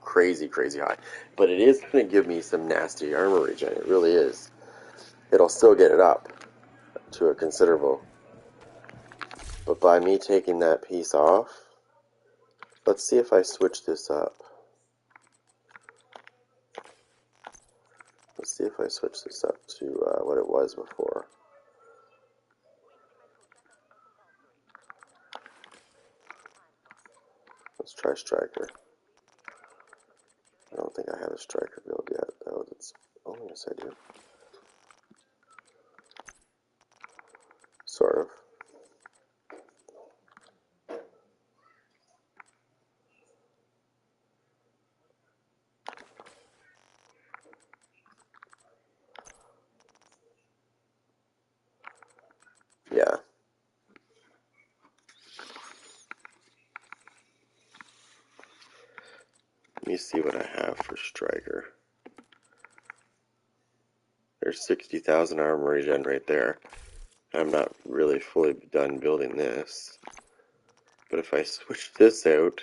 crazy high. But it is going to give me some nasty armor regen. It really is. It'll still get it up to a considerable. But by me taking that piece off, let's see if I switch this up. Let's see if I switch this up to what it was before. Let's try Striker. I don't think I have a Striker build yet. Oh, yes I do. Sort of. Yeah. Let me see what I have for Striker. There's 60,000 armor regen right there. I'm not really fully done building this. But if I switch this out,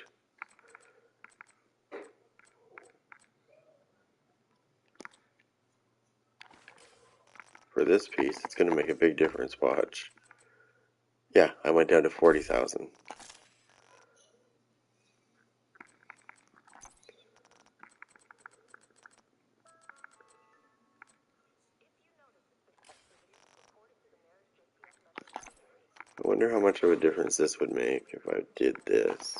for this piece, it's going to make a big difference. Watch. Yeah, I went down to 40,000. I wonder how much of a difference this would make if I did this.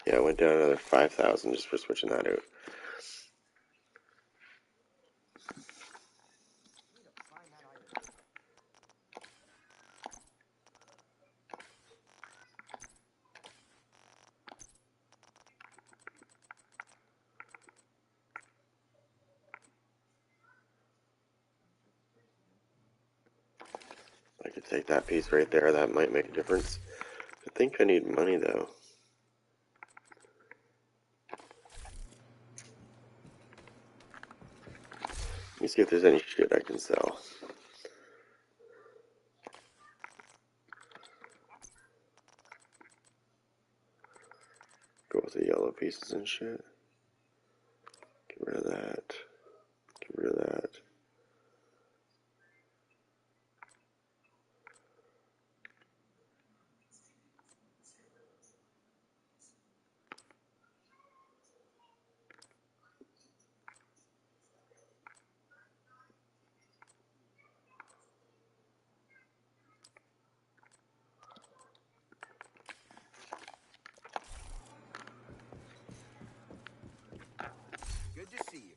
Yeah, I went down another 5,000 just for switching that out. I could take that piece right there. That might make a difference. I think I need money though. Let me see if there's any shit I can sell. Go with the yellow pieces and shit. Get rid of that. Get rid of that. Good to see you.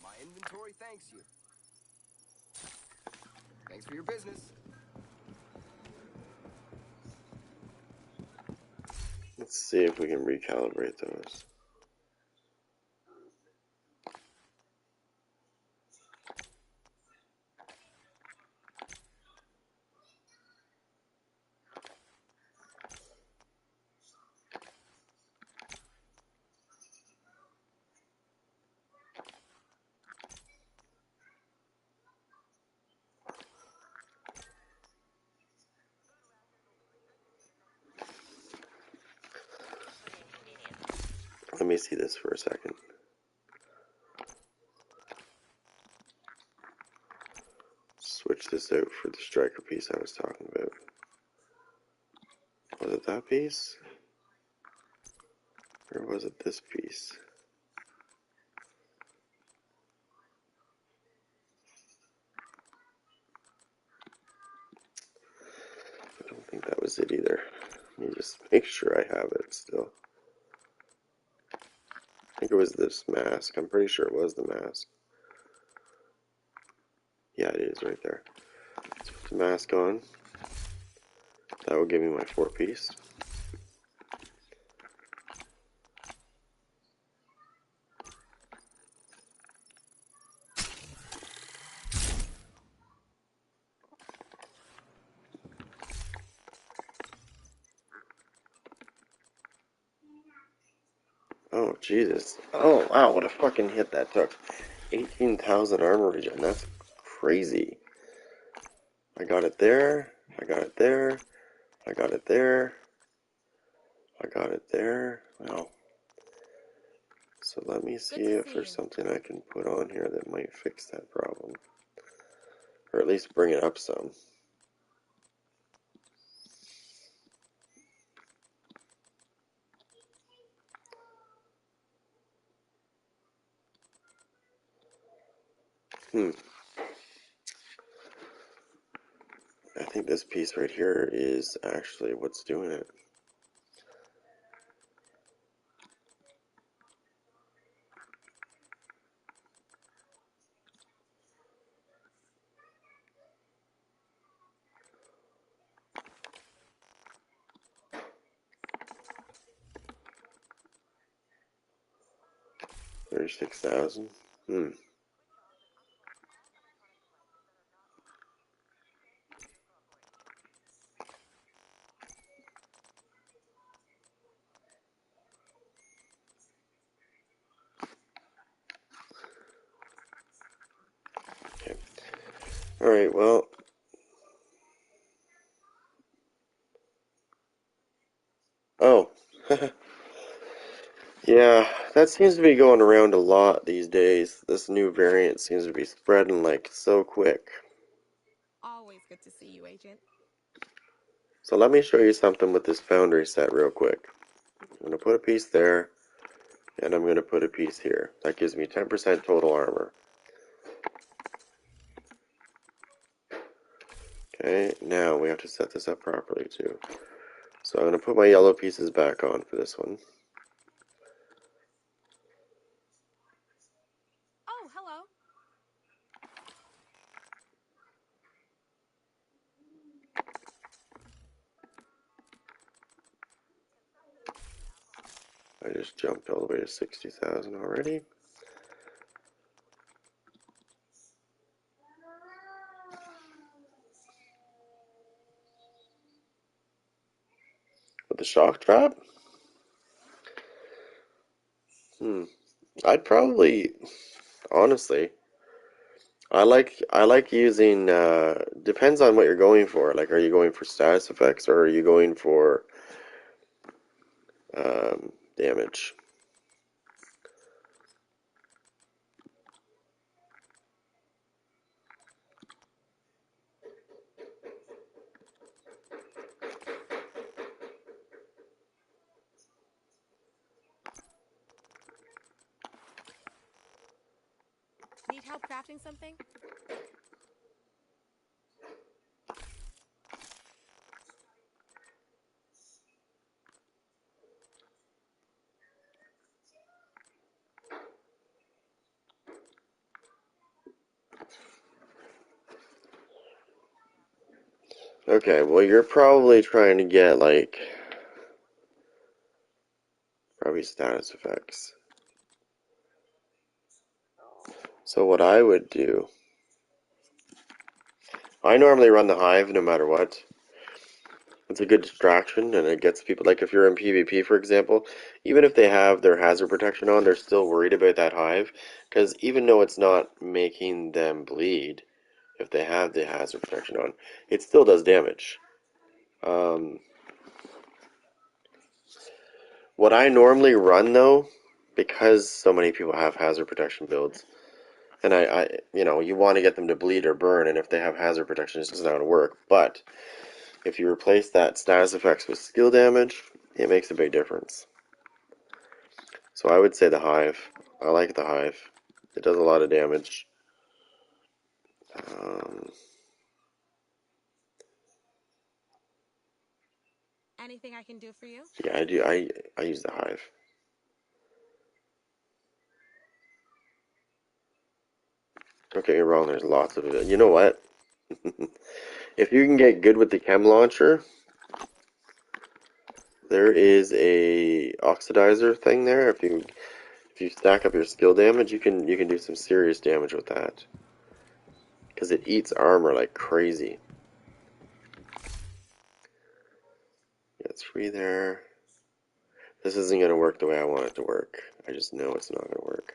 My inventory thanks you. Thanks for your business. Let's see if we can recalibrate those. Let me see this for a second. Switch this out for the striker piece I was talking about. Was it that piece? Or was it this piece? I don't think that was it either. Let me just make sure I have it still. I think it was this mask. I'm pretty sure it was the mask. Yeah, it is right there. Let's put the mask on. That will give me my 4-piece. Oh, Jesus. Oh, wow, what a fucking hit that took. 18,000 armor regen. That's crazy. I got it there. I got it there. I got it there. I got it there. Wow. So let me see if there's something I can put on here that might fix that problem. Or at least bring it up some. I think this piece right here is actually what's doing it. $36,000. Okay. Alright, well. Oh. Yeah, that seems to be going around a lot these days. This new variant seems to be spreading like so quick. Always good to see you, Agent. So let me show you something with this foundry set real quick. I'm going to put a piece there, and I'm going to put a piece here. That gives me 10% total armor. Okay, now we have to set this up properly too. So I'm going to put my yellow pieces back on for this one. Oh, hello. I just jumped all the way to 60,000 already. With the shock trap? I'd probably, honestly, I like using depends on what you're going for. Like, are you going for status effects or are you going for damage? Need help crafting something? Okay, well you're probably trying to get like probably status effects. So what I would do, I normally run the hive no matter what. It's a good distraction and it gets people, like if you're in PvP for example, even if they have their hazard protection on, they're still worried about that hive because even though it's not making them bleed, if they have the hazard protection on, it still does damage. Um, what I normally run though, because so many people have hazard protection builds, and you want to get them to bleed or burn, and if they have hazard protection, it's just not going to work. But if you replace that status effects with skill damage, it makes a big difference. So I would say the hive. I like the hive. It does a lot of damage. Um, Anything I can do for you? yeah, I do. I use the hive. Don't get me wrong. There's lots of it. You know what? If you can get good with the chem launcher, there is a oxidizer thing there. If you stack up your skill damage, you can do some serious damage with that because it eats armor like crazy. Yeah, 3 there. This isn't gonna work the way I want it to work. I just know it's not gonna work.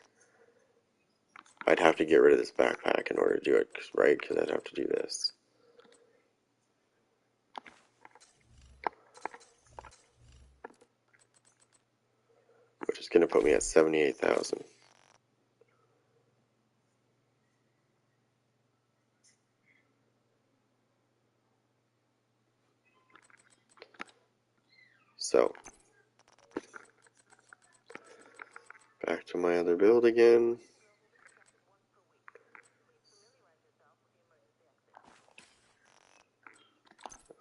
I'd have to get rid of this backpack in order to do it, right? Because I'd have to do this. Which is gonna put me at 78,000. So, back to my other build again.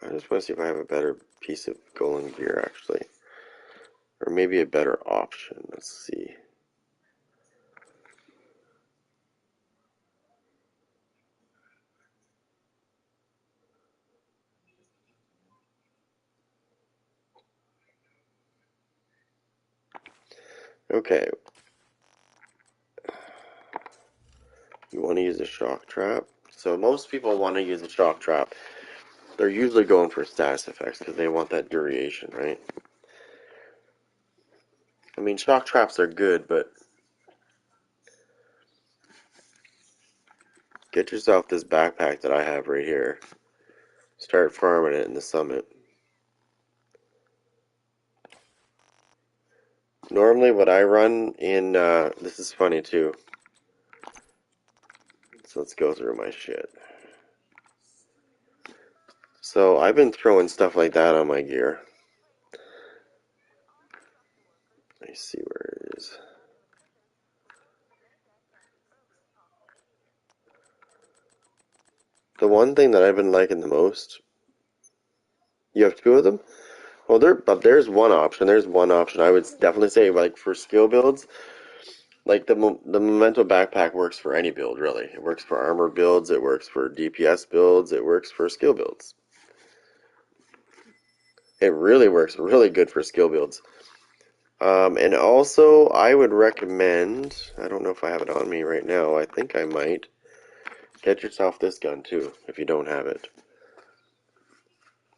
I just want to see if I have a better piece of golem gear, actually. Or maybe a better option. Let's see. Okay. You want to use a shock trap. So most people want to use a shock trap. They're usually going for status effects because they want that duration, right? I mean, shock traps are good, but get yourself this backpack that I have right here. Start farming it in the summit. Normally what I run in, this is funny too. So let's go through my shit. So I've been throwing stuff like that on my gear. Let me see where it is. The one thing that I've been liking the most, you have two of them? Well, there's one option. There's one option. I would definitely say, like, for skill builds, like the Memento backpack works for any build, really. It works for armor builds, it works for DPS builds, it works for skill builds. It really works really good for skill builds. And also, I would recommend, I don't know if I have it on me right now, I think I might, get yourself this gun too, if you don't have it.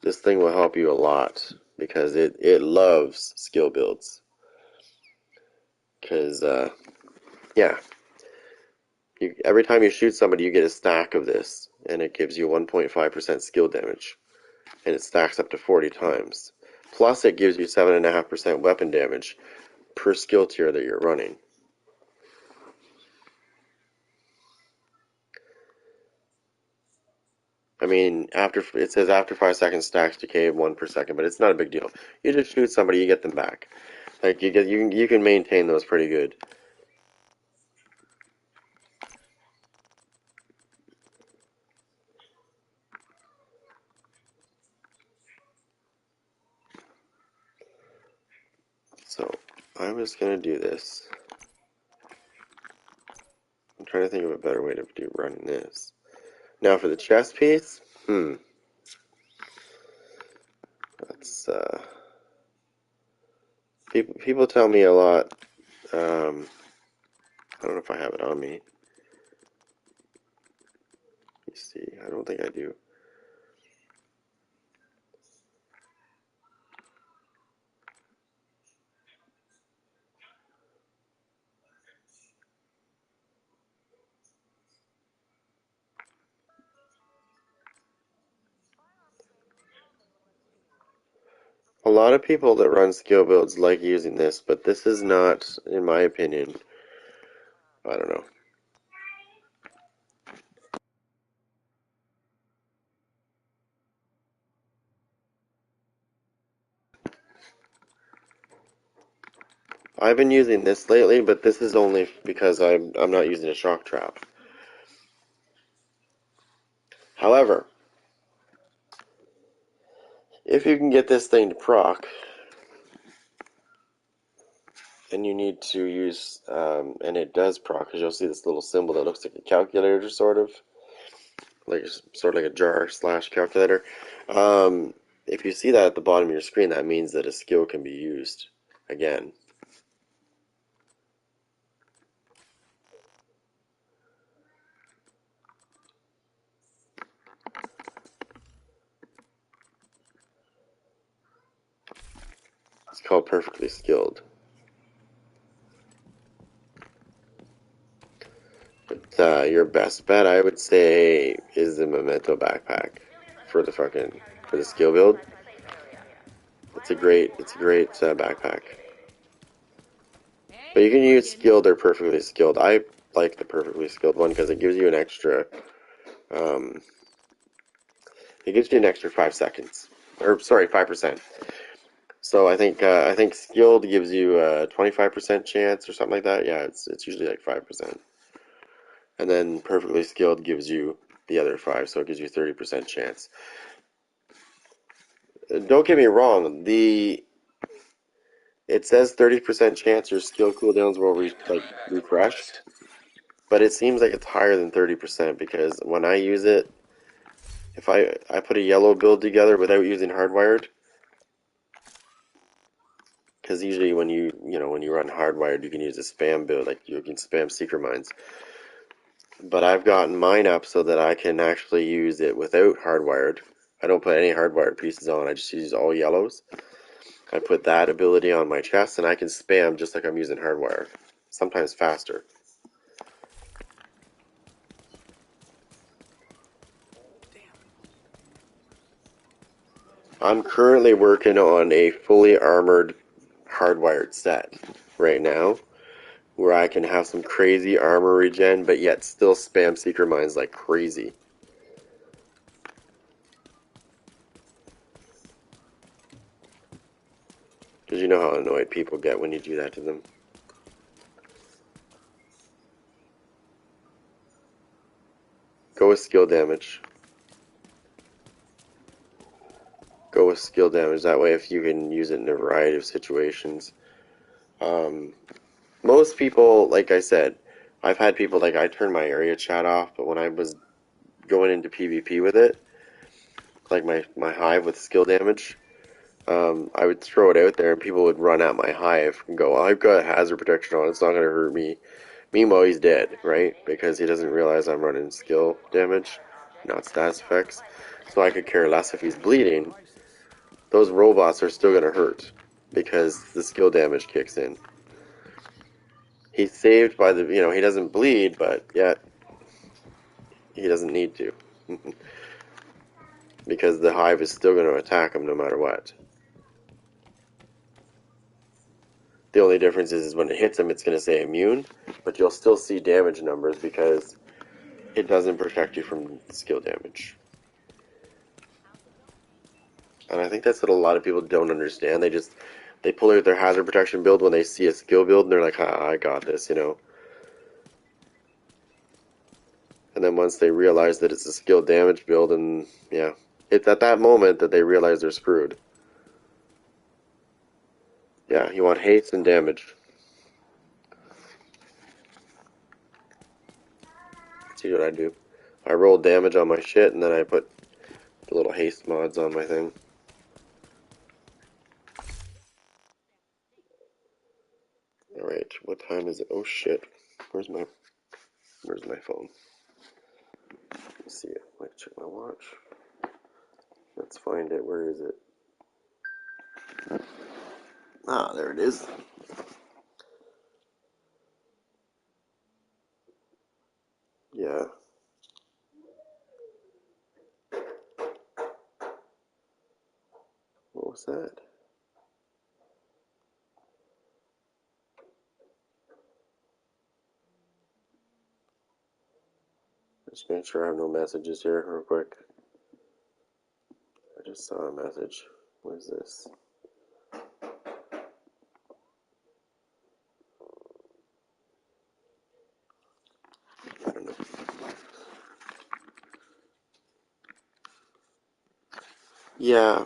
This thing will help you a lot, because it loves skill builds. Because, yeah, every time you shoot somebody, you get a stack of this, and it gives you 1.5% skill damage, and it stacks up to 40 times. Plus, it gives you 7.5% weapon damage per skill tier that you're running. I mean, it says after 5 seconds, stacks decay 1 per second, but it's not a big deal. You just shoot somebody, you get them back. Like you can maintain those pretty good. So I'm just gonna do this. I'm trying to think of a better way to do running this. Now for the chest piece, that's people tell me a lot. I don't know if I have it on me. You see, I don't think I do. A lot of people that run skill builds like using this, but this is not, in my opinion, I don't know. I've been using this lately, but this is only because I'm not using a shock trap. However, if you can get this thing to proc, and you need to use, and it does proc, because you'll see this little symbol that looks like a calculator, sort of like a jar slash calculator. If you see that at the bottom of your screen, that means that a skill can be used again. It's called perfectly skilled. But your best bet, I would say, is the Memento backpack for the skill build. It's a great backpack. But you can use skilled or perfectly skilled. I like the perfectly skilled one because it gives you an extra. Um, it gives you an extra 5 seconds, or sorry, 5%. So I think skilled gives you a 25% chance or something like that. Yeah, it's usually like 5%, and then perfectly skilled gives you the other 5, so it gives you 30% chance. Don't get me wrong, it says 30% chance your skill cooldowns will refresh, but it seems like it's higher than 30% because when I use it, if I put a yellow build together without using hardwired, because usually when you run hardwired, you can use a spam build, like you can spam secret mines. But I've gotten mine up so that I can actually use it without hardwired. I don't put any hardwired pieces on. I just use all yellows. I put that ability on my chest, and I can spam just like I'm using hardwire, sometimes faster. I'm currently working on a fully armored hardwired set. right now, where I can have some crazy armor regen, but yet still spam Seeker Mines like crazy. Because you know how annoyed people get when you do that to them. Go with skill damage. Go with skill damage. That way, if you can use it in a variety of situations. Most people, like I said, I've had people, like, I turned my area chat off, but when I was going into PvP with it, like my hive with skill damage, I would throw it out there and people would run at my hive and go, I've got hazard protection on, it's not going to hurt me. Meanwhile, he's dead, right? Because he doesn't realize I'm running skill damage, not status effects. So I could care less if he's bleeding. Those robots are still going to hurt because the skill damage kicks in. He's saved by the, he doesn't bleed, but yet he doesn't need to. Because the hive is still going to attack him no matter what. The only difference is when it hits him, it's going to say immune, but you'll still see damage numbers because it doesn't protect you from skill damage. And I think that's what a lot of people don't understand. They pull out their hazard protection build when they see a skill build, and they're like, I got this, And then once they realize that it's a skill damage build, and yeah, it's at that moment that they realize they're screwed. Yeah, you want haste and damage. See what I do. I roll damage on my shit, and then I put the little haste mods on my thing. Alright, what time is it? Oh shit. Where's my phone? Let's see it. Let's check my watch. Let's find it. Where is it? Ah, there it is. Yeah. What was that? Just make sure I have no messages here real quick. I just saw a message. What is this? I don't know. Yeah.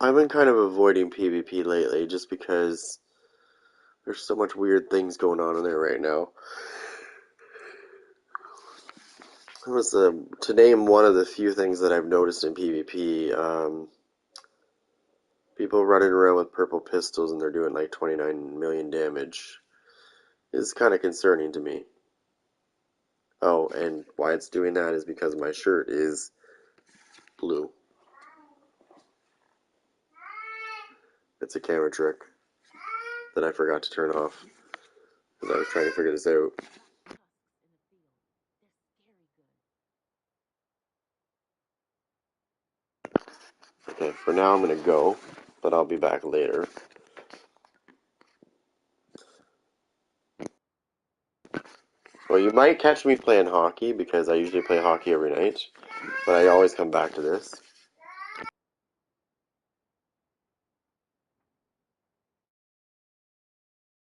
I've been kind of avoiding PvP lately just because there's so much weird things going on in there right now. It was to name one of the few things that I've noticed in PvP. People running around with purple pistols and they're doing like 29 million damage is kind of concerning to me. Oh, and why it's doing that is because my shirt is blue. It's a camera trick that I forgot to turn off because I was trying to figure this out. Okay, for now I'm gonna go, but I'll be back later. Well, you might catch me playing hockey because I usually play hockey every night, but I always come back to this.